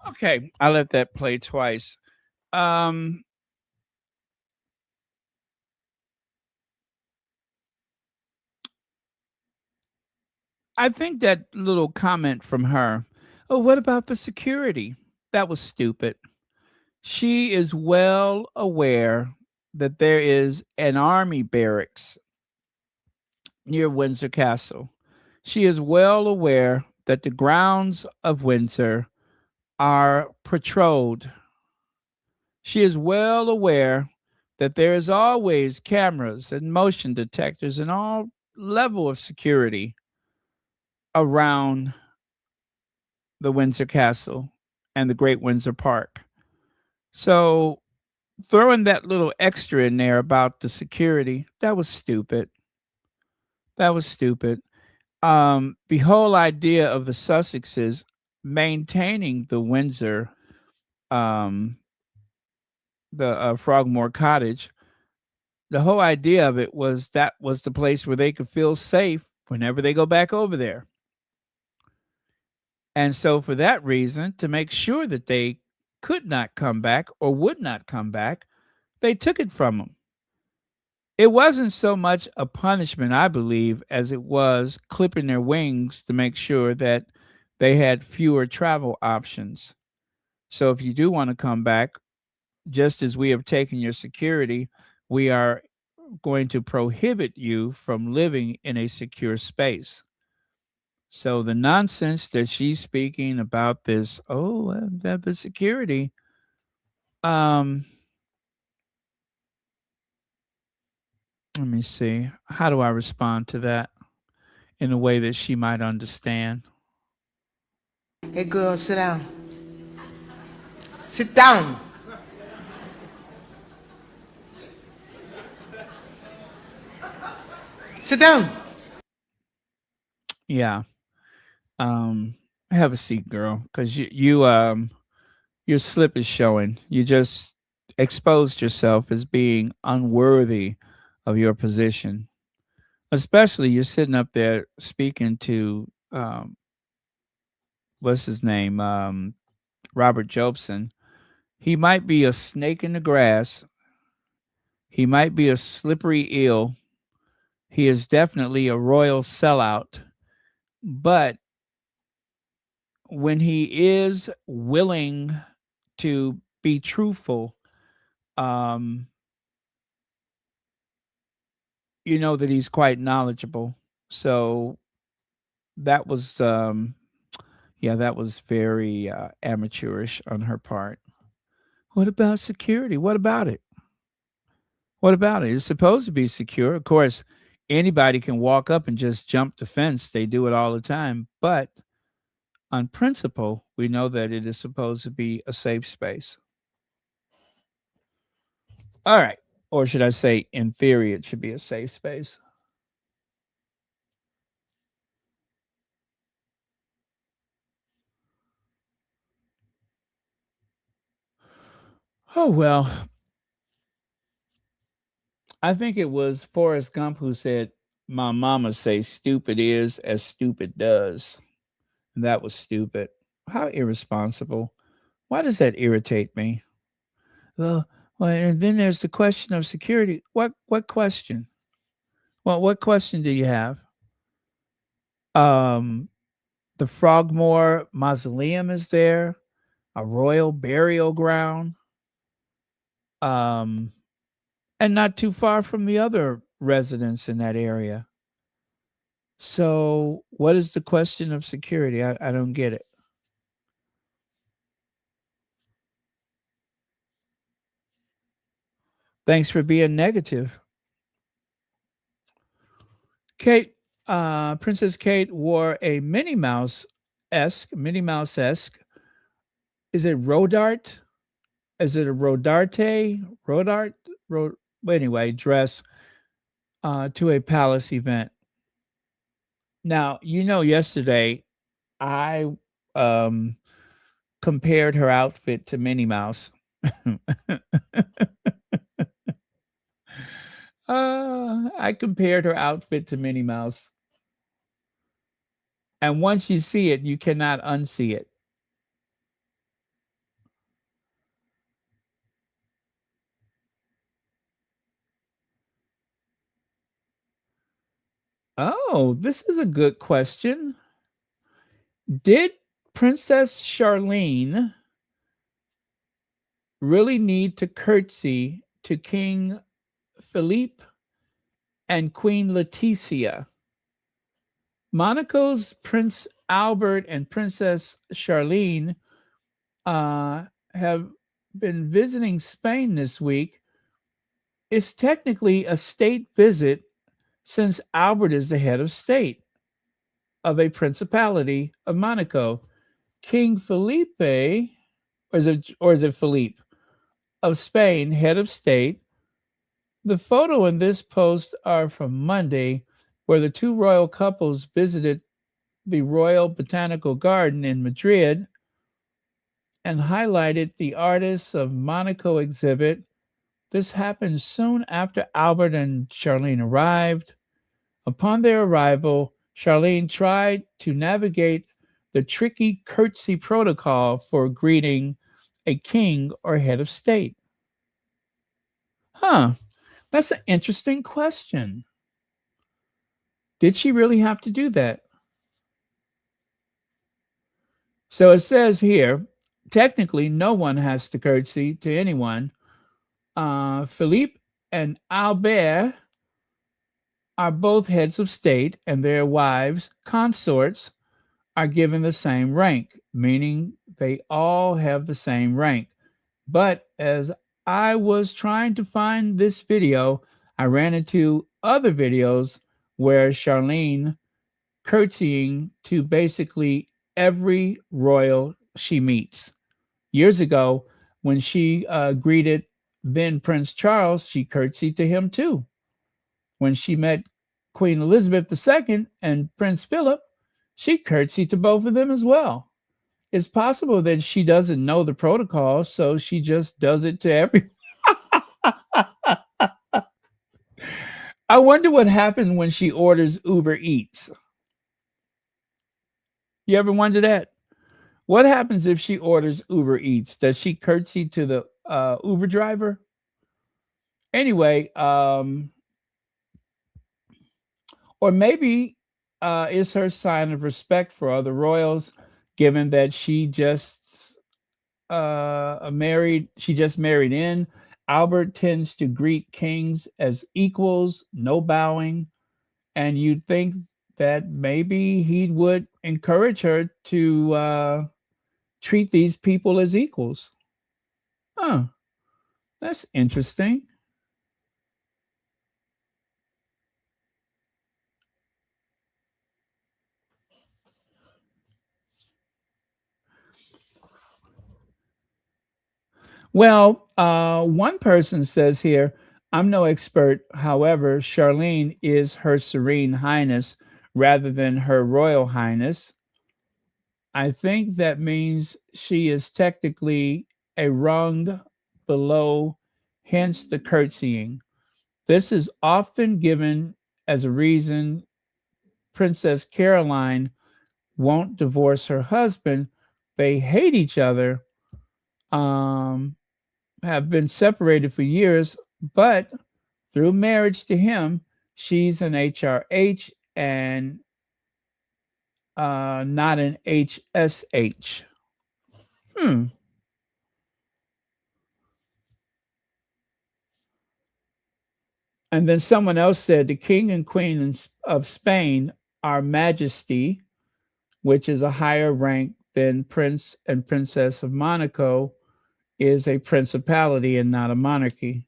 Okay, I let that play twice. I think that little comment from her, oh, what about the security? That was stupid. She is well aware that there is an army barracks near Windsor Castle. She is well aware that the grounds of Windsor are patrolled. She is well aware that there is always cameras and motion detectors and all level of security around the Windsor Castle and the Great Windsor Park. So throwing that little extra in there about the security, that was stupid. That was stupid. The whole idea of the Sussexes maintaining the Windsor, the Frogmore Cottage, the whole idea of it was that was the place where they could feel safe whenever they go back over there. And so for that reason, to make sure that they could not come back or would not come back, they took it from them. It wasn't so much a punishment, I believe, as it was clipping their wings to make sure that they had fewer travel options. So if you do want to come back, just as we have taken your security, we are going to prohibit you from living in a secure space. So the nonsense that she's speaking about this, that the security, let me see. How do I respond to that in a way that she might understand? Hey, girl, sit down. Sit down. Sit down. Yeah. Have a seat, girl, because your slip is showing. You just exposed yourself as being unworthy of your position. Especially you're sitting up there speaking to what's his name? Robert Jobson. He might be a snake in the grass. He might be a slippery eel. He is definitely a royal sellout. But when he is willing to be truthful, you know that he's quite knowledgeable. So that was, that was very amateurish on her part. What about security? What about it? What about it? It's supposed to be secure. Of course, anybody can walk up and just jump the fence. They do it all the time. But On principle, we know that it is supposed to be a safe space. All right. Or should I say, in theory, it should be a safe space. Oh, well, I think it was Forrest Gump who said, "My mama say stupid is as stupid does." And that was stupid. How irresponsible. Why does that irritate me? Well, and then there's the question of security. What question? Well, what question do you have? Um, the Frogmore Mausoleum is there, a royal burial ground, um, and not too far from the other residents in that area. So, what is the question of security? I don't get it. Thanks for being negative. Kate, Princess Kate wore a Minnie Mouse esque. Is it Rodart? Is it a Rodarte? Rodart? Rod, anyway, dress to a palace event. Now, yesterday I um, compared her outfit to Minnie Mouse. I compared her outfit to Minnie Mouse. And once you see it, you cannot unsee it. Oh, this is a good question. Did Princess Charlene really need to curtsy to King Philippe and Queen Letizia? Monaco's Prince Albert and Princess Charlene have been visiting Spain this week. It's technically a state visit since Albert is the head of state of a principality of Monaco. King Felipe, or is it Philippe of Spain, head of state? The photo in this post are from Monday, where the two royal couples visited the Royal Botanical Garden in Madrid and highlighted the Artists of Monaco exhibit. This happened soon after Albert and Charlene arrived. Upon their arrival, Charlene tried to navigate the tricky curtsy protocol for greeting a king or head of state. Huh, that's an interesting question. Did she really have to do that? So it says here, technically, no one has to curtsy to anyone. Philippe and Albert are both heads of state, and their wives, consorts, are given the same rank, meaning they all have the same rank. But as I was trying to find this video, I ran into other videos where Charlene curtsying to basically every royal she meets. Years ago, when she greeted then Prince Charles, she curtsied to him too. When she met Queen Elizabeth II and Prince Philip, she curtsied to both of them as well. It's possible that she doesn't know the protocol, so she just does it to everyone. I wonder what happens when she orders Uber Eats. You ever wonder that? What happens if she orders Uber Eats? Does she curtsy to the Uber driver? Anyway, or maybe it's her sign of respect for other royals, given that she just married in. Albert tends to greet kings as equals, no bowing, and you'd think that maybe he would encourage her to treat these people as equals. Huh, that's interesting. Well, one person says here, I'm no expert. However, Charlene is Her Serene Highness rather than Her Royal Highness. I think that means she is technically a rung below, hence the curtsying. This is often given as a reason Princess Caroline won't divorce her husband. They hate each other, um, have been separated for years, but through marriage to him, she's an HRH and not an HSH. Hmm. And then someone else said the king and queen of Spain are majesty, which is a higher rank than prince and princess of Monaco, is a principality and not a monarchy.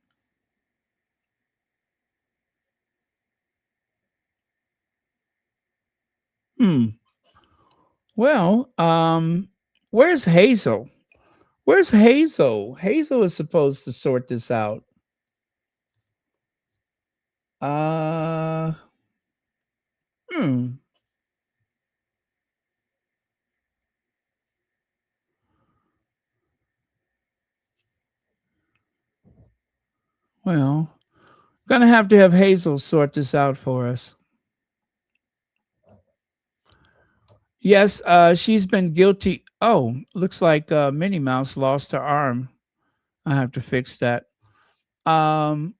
Well, where's Hazel? Where's Hazel? Hazel is supposed to sort this out. Uh, hmm. Well, gonna have to have Hazel sort this out for us. Yes, she's been guilty. Oh, looks like Minnie Mouse lost her arm. I have to fix that. Um,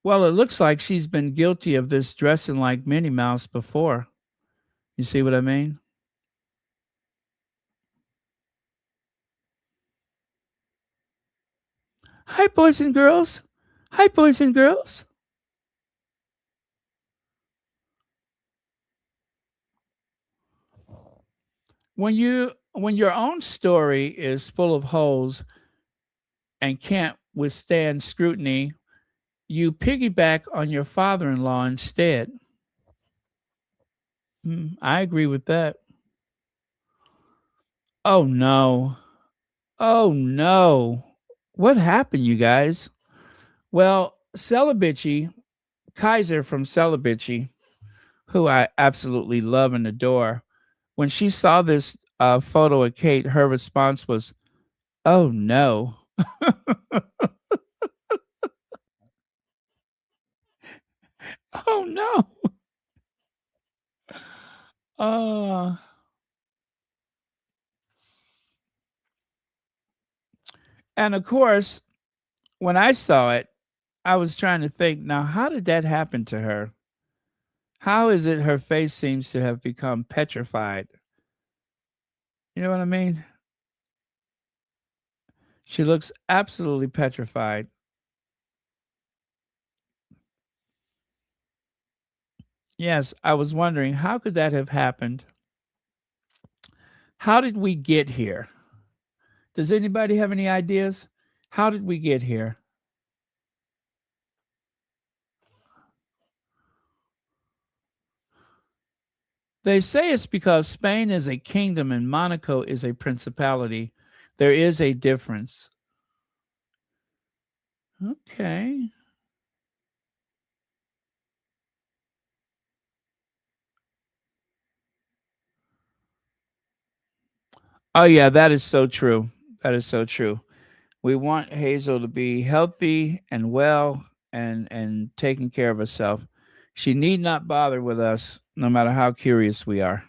well, it looks like she's been guilty of this dressing like Minnie Mouse before. You see what I mean? Hi, boys and girls. Hi, boys and girls. When your own story is full of holes and can't withstand scrutiny, you piggyback on your father-in-law instead. I agree with that. Oh no. Oh no. What happened, you guys? Well, Celibici, Kaiser from Celibici, who I absolutely love and adore, when she saw this photo of Kate, her response was, "Oh no." Oh no. Uh, and of course, when I saw it, I was trying to think, now, how did that happen to her? How is it her face seems to have become petrified? You know what I mean? She looks absolutely petrified. Yes, I was wondering, how could that have happened? How did we get here? Does anybody have any ideas? How did we get here? They say it's because Spain is a kingdom and Monaco is a principality. There is a difference. Okay. Oh yeah, that is so true. That is so true. We want Hazel to be healthy and well and taking care of herself. She need not bother with us no matter how curious we are.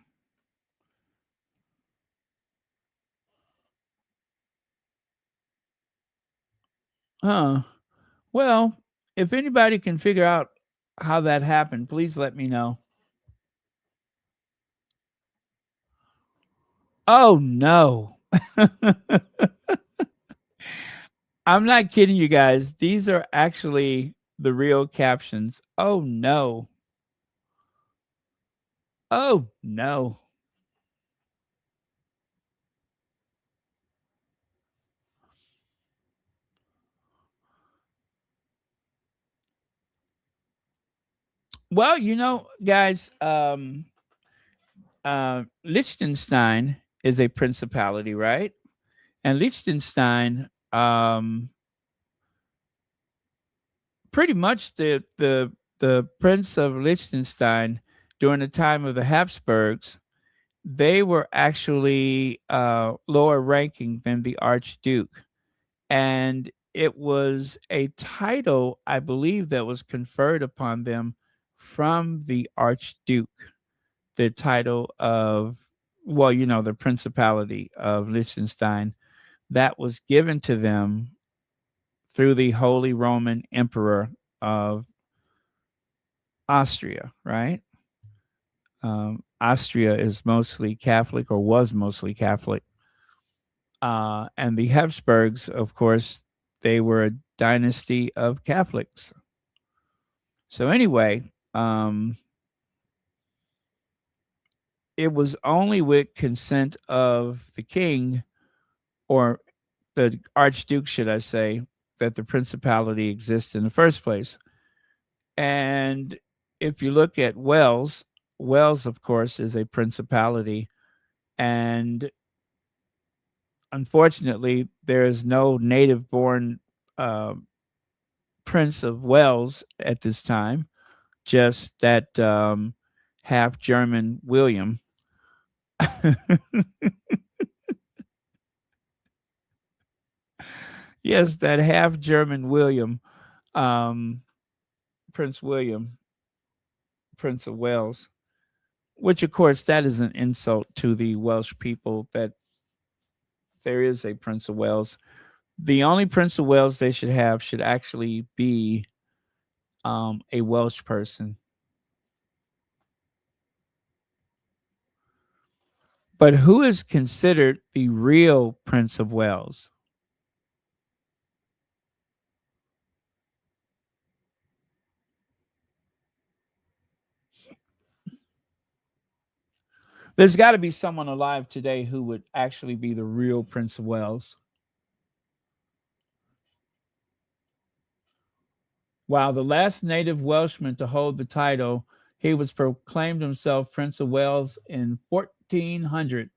Huh. Well, if anybody can figure out how that happened, please let me know. Oh no. I'm not kidding you guys. These are actually the real captions. Oh no. Oh no. Well, guys, Liechtenstein is a principality, right? And Liechtenstein pretty much the Prince of Liechtenstein during the time of the Habsburgs, they were actually lower ranking than the Archduke. And it was a title, I believe, that was conferred upon them from the Archduke, the title of, well, the Principality of Liechtenstein, that was given to them through the Holy Roman Emperor of Austria, right? Austria is mostly Catholic, or was mostly Catholic. And the Habsburgs, of course, they were a dynasty of Catholics. So anyway, it was only with consent of the king, or the Archduke, should I say, that the principality exists in the first place. And if you look at Wales, Wales, of course, is a principality. And unfortunately, there is no native born Prince of Wales at this time, just that half German William. Yes, that half German William, Prince William, Prince of Wales, which of course that is an insult to the Welsh people that there is a Prince of Wales. The only Prince of Wales they should have should actually be a Welsh person. But who is considered the real Prince of Wales? There's got to be someone alive today who would actually be the real Prince of Wales. While the last native Welshman to hold the title, he was proclaimed himself Prince of Wales in 1400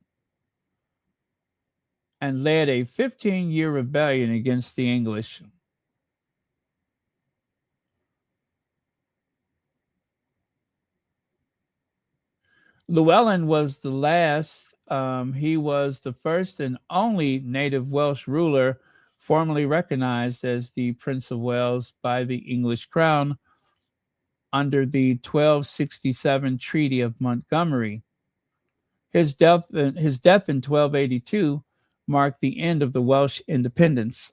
and led a 15-year rebellion against the English. Llewellyn was the last. He was the first and only native Welsh ruler formally recognized as the Prince of Wales by the English crown under the 1267 Treaty of Montgomery. His death in 1282 marked the end of the Welsh independence.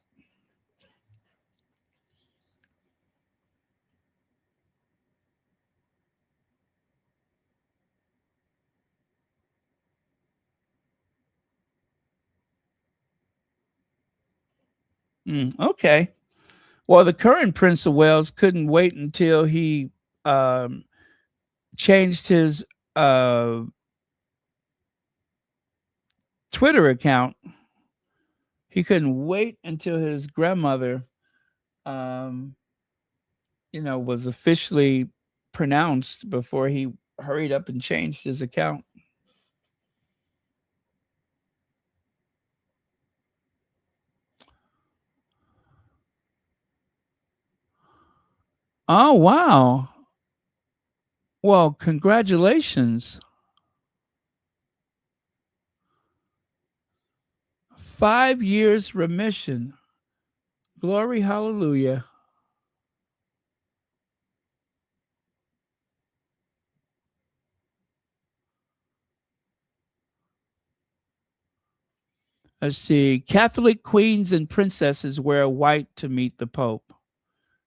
Okay. Well, the current Prince of Wales couldn't wait until he changed his Twitter account. He couldn't wait until his grandmother, was officially pronounced before he hurried up and changed his account. Oh, wow. Well, congratulations. 5 years remission. Glory, hallelujah. Let's see. Catholic queens and princesses wear white to meet the Pope.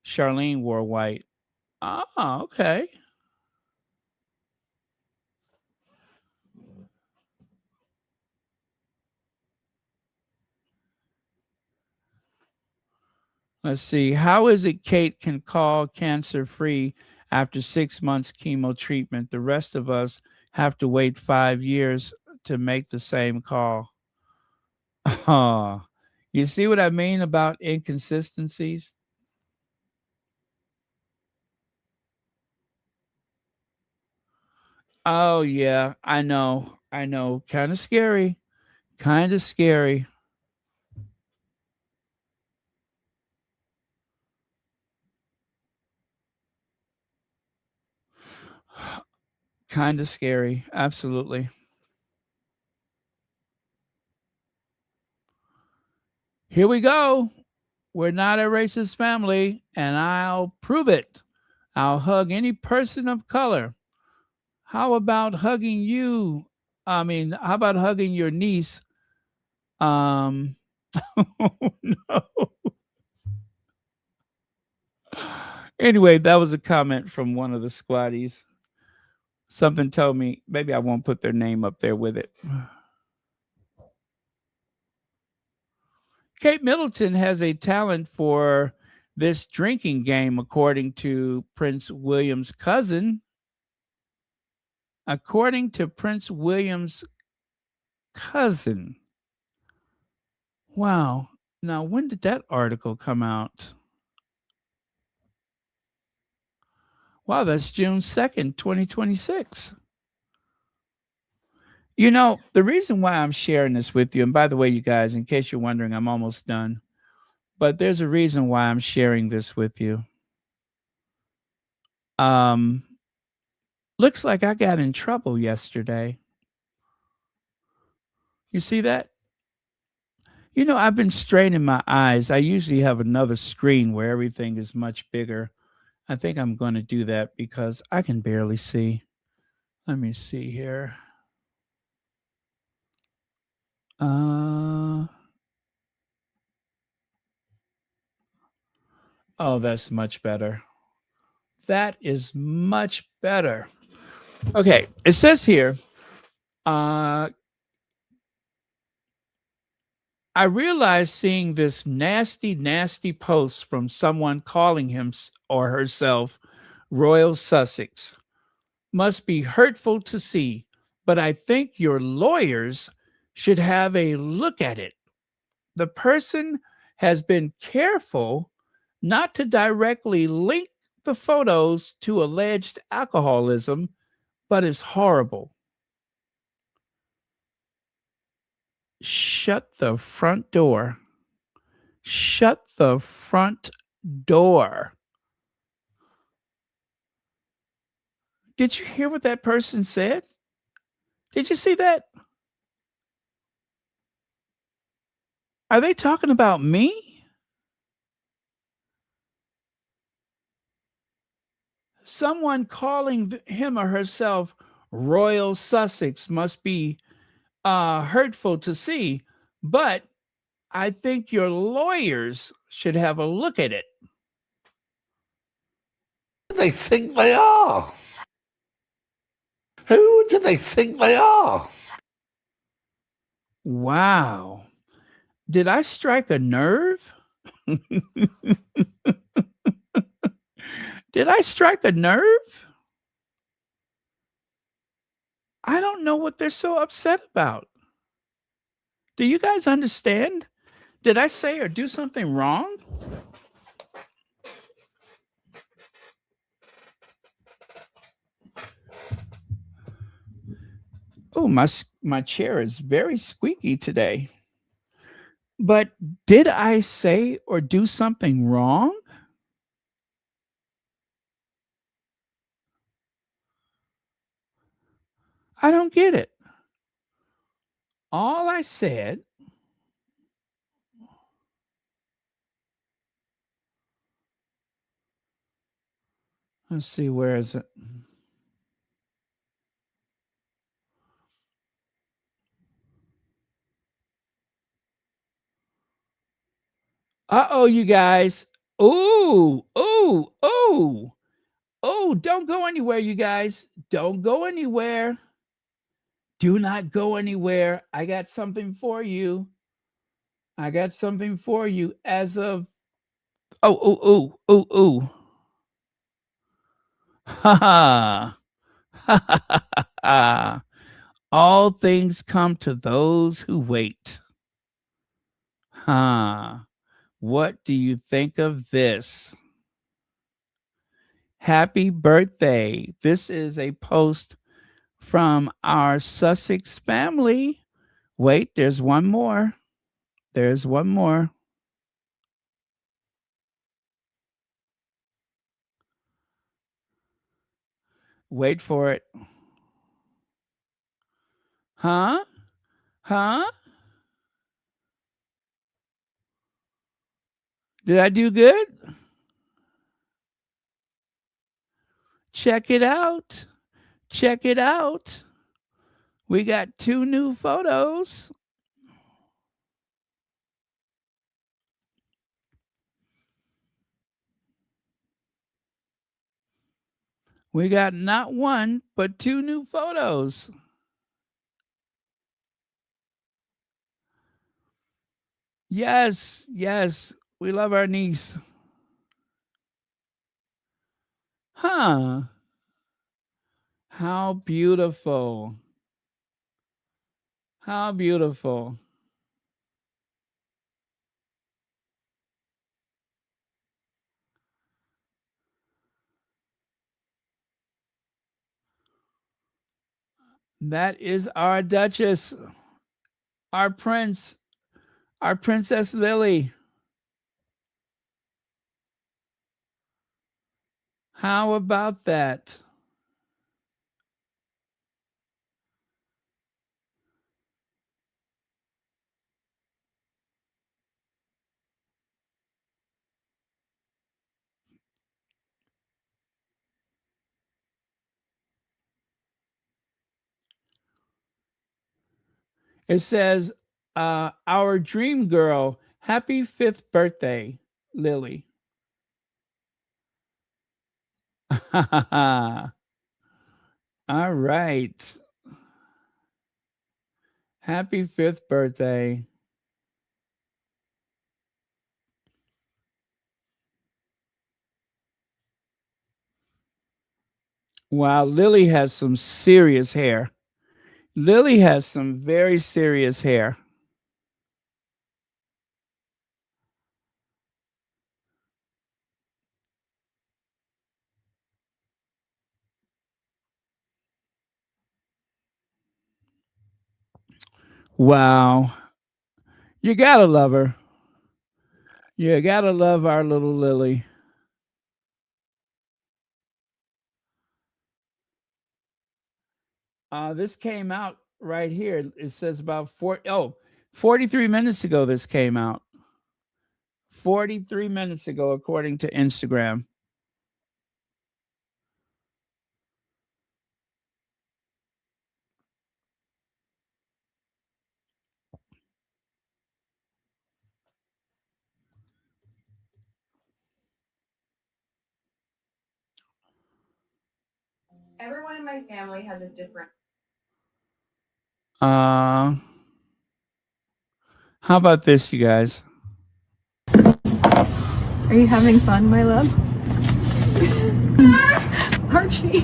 Charlene wore white. Ah, okay. Let's see. How is it Kate can call cancer free after 6 months chemo treatment? The rest of us have to wait 5 years to make the same call. Oh, you see what I mean about inconsistencies? Oh, yeah, I know. Kind of scary. Kind of scary. Kind of scary. Absolutely. Here we go. We're not a racist family, and I'll prove it. I'll hug any person of color. How about hugging you? How about hugging your niece? Oh, no. Anyway, that was a comment from one of the squatties. Something told me maybe I won't put their name up there with it. Kate Middleton has a talent for this drinking game, according to Prince William's cousin. According to Prince William's cousin. Wow. Now, when did that article come out? Wow, that's June 2nd, 2026. You know, the reason why I'm sharing this with you, and by the way, you guys, in case you're wondering, I'm almost done. But there's a reason why I'm sharing this with you. Looks like I got in trouble yesterday. You see that? You know, I've been straining my eyes. I usually have another screen where everything is much bigger. I think I'm going to do that because I can barely see. Let me see here. Oh, that's much better. That is much better. Okay, it says here, I realized seeing this nasty, nasty post from someone calling him or herself Royal Sussex must be hurtful to see, but I think your lawyers should have a look at it. The person has been careful not to directly link the photos to alleged alcoholism, but is horrible. Shut the front door. Shut the front door. Did you hear what that person said? Did you see that? Are they talking about me? Someone calling him or herself Royal Sussex must be hurtful to see, but I think your lawyers should have a look at it. They think they are. Who do they think they are? Wow. Did I strike a nerve? Did I strike a nerve? I don't know what they're so upset about. Do you guys understand? Did I say or do something wrong? Oh, my chair is very squeaky today. But did I say or do something wrong? I don't get it. All I said, let's see, where is it? Uh-oh, you guys. Ooh, ooh, ooh. Oh, don't go anywhere, you guys. Don't go anywhere. Do not go anywhere. I got something for you. I got something for you as of. Oh, oh, oh, oh, oh. Ha ha. Ha ha ha ha. All things come to those who wait. Huh. What do you think of this? Happy birthday. This is a post from our Sussex family. Wait, there's one more. There's one more. Wait for it. Huh? Huh? Did I do good? Check it out. Check it out. We got 2 new photos. We got not 1, but 2 new photos. Yes, yes. We love our niece. Huh. How beautiful. How beautiful. That is our Duchess, our prince, our Princess Lily. How about that? It says, our dream girl, happy 5th birthday, Lily. All right. Happy 5th birthday. Wow, Lily has some serious hair. Lily has some very serious hair. Wow. You gotta love her. You gotta love our little Lily. This came out right here. It says about 43 minutes ago this came out. 43 minutes ago, according to Instagram. Everyone in my family has a different. How about this, you guys? Are you having fun, my love? Archie.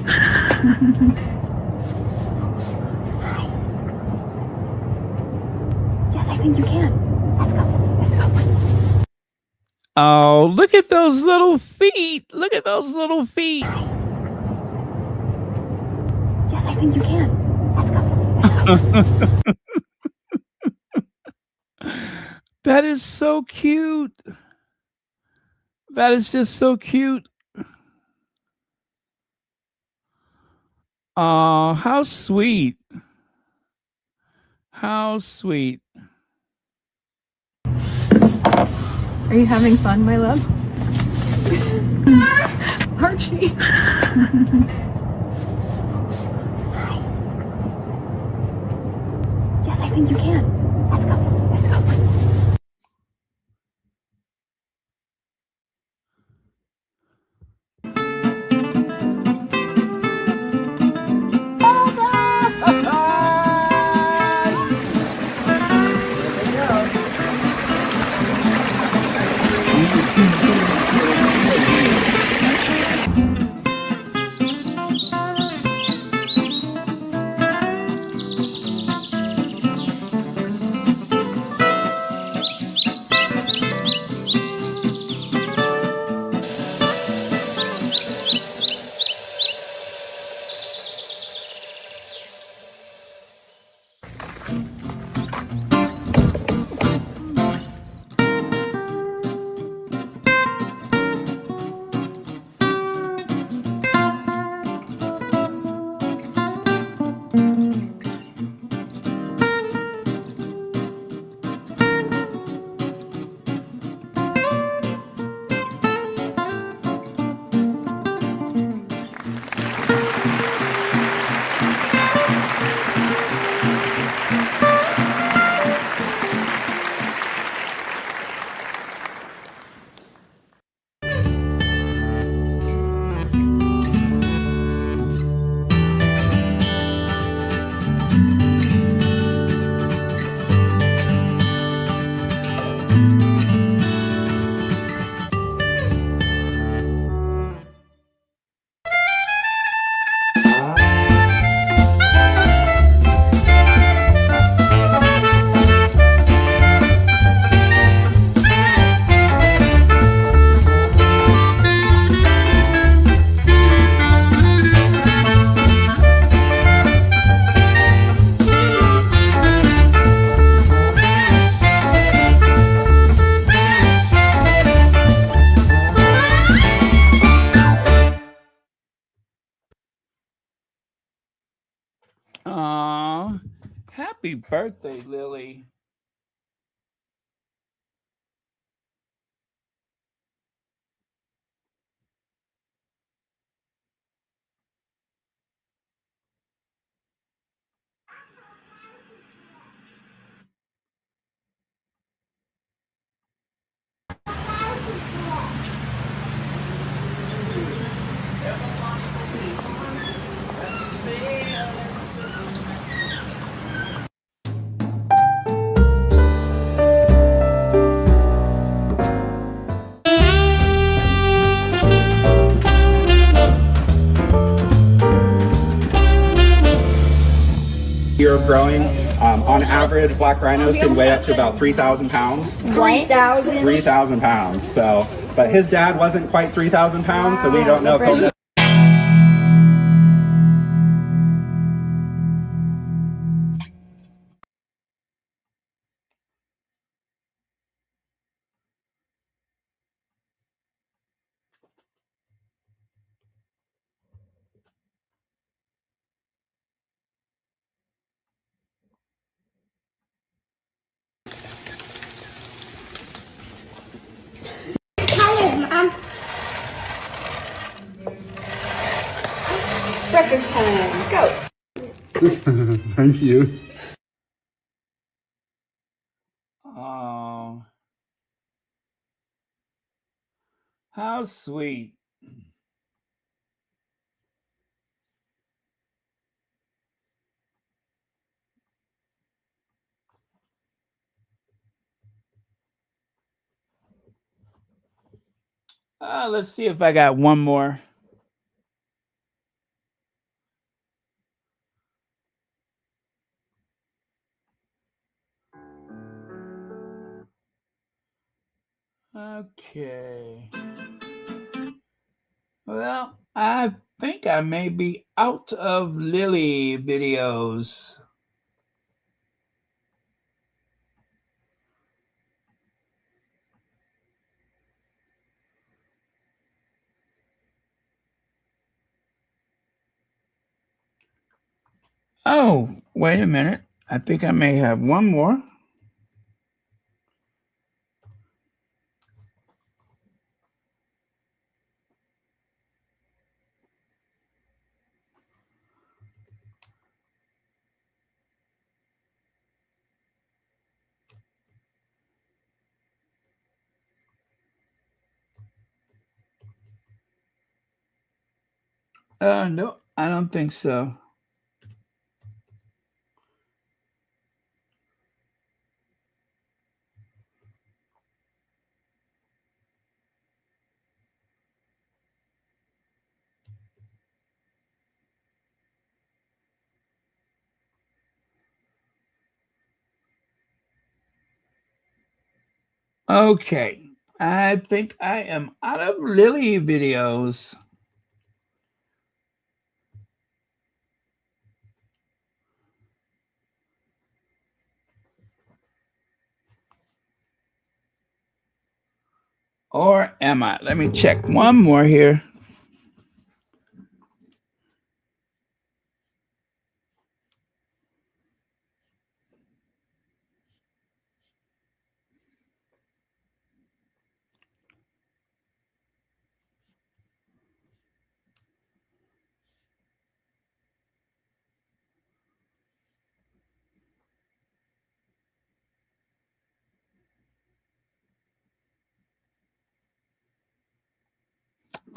Yes, I think you can. Let's go. Let's go. Oh, look at those little feet. Look at those little feet. Yes, I think you can. Let's go. Let's go. That is so cute. That is just so cute. Oh, how sweet. How sweet. Are you having fun, my love? Archie. Yes, I think you can. Let's go. Let's go. Aw, happy birthday, Lily. Year of growing. On average, black rhinos can weigh up to about 3,000 pounds. 3,000? 3,000 pounds. So, but his dad wasn't quite 3,000 pounds, so we don't know if he'll. Colors, Mom. Breakfast time. Go. Thank you. Oh, how sweet. Let's see if I got one more. Okay. Well, I think I may be out of Lily videos. Oh, wait a minute. I think I may have one more. No, I don't think so. Okay, I think I am out of Lily videos. Or am I? Let me check one more here.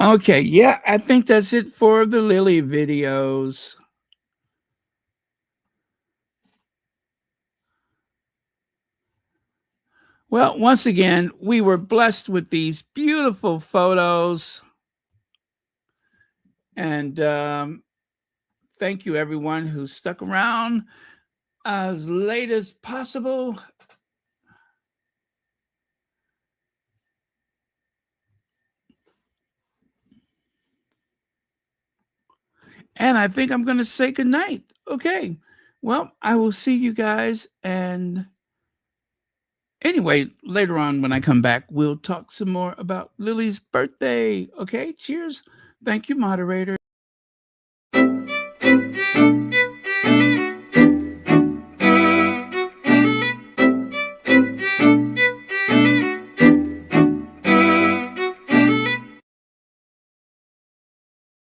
Okay, yeah, I think that's it for the Lily videos. Well, once again, we were blessed with these beautiful photos. And thank you, everyone who stuck around as late as possible. And I think I'm going to say goodnight. Okay. Well, I will see you guys. And anyway, later on when I come back, we'll talk some more about Lily's birthday. Okay. Cheers. Thank you, moderator.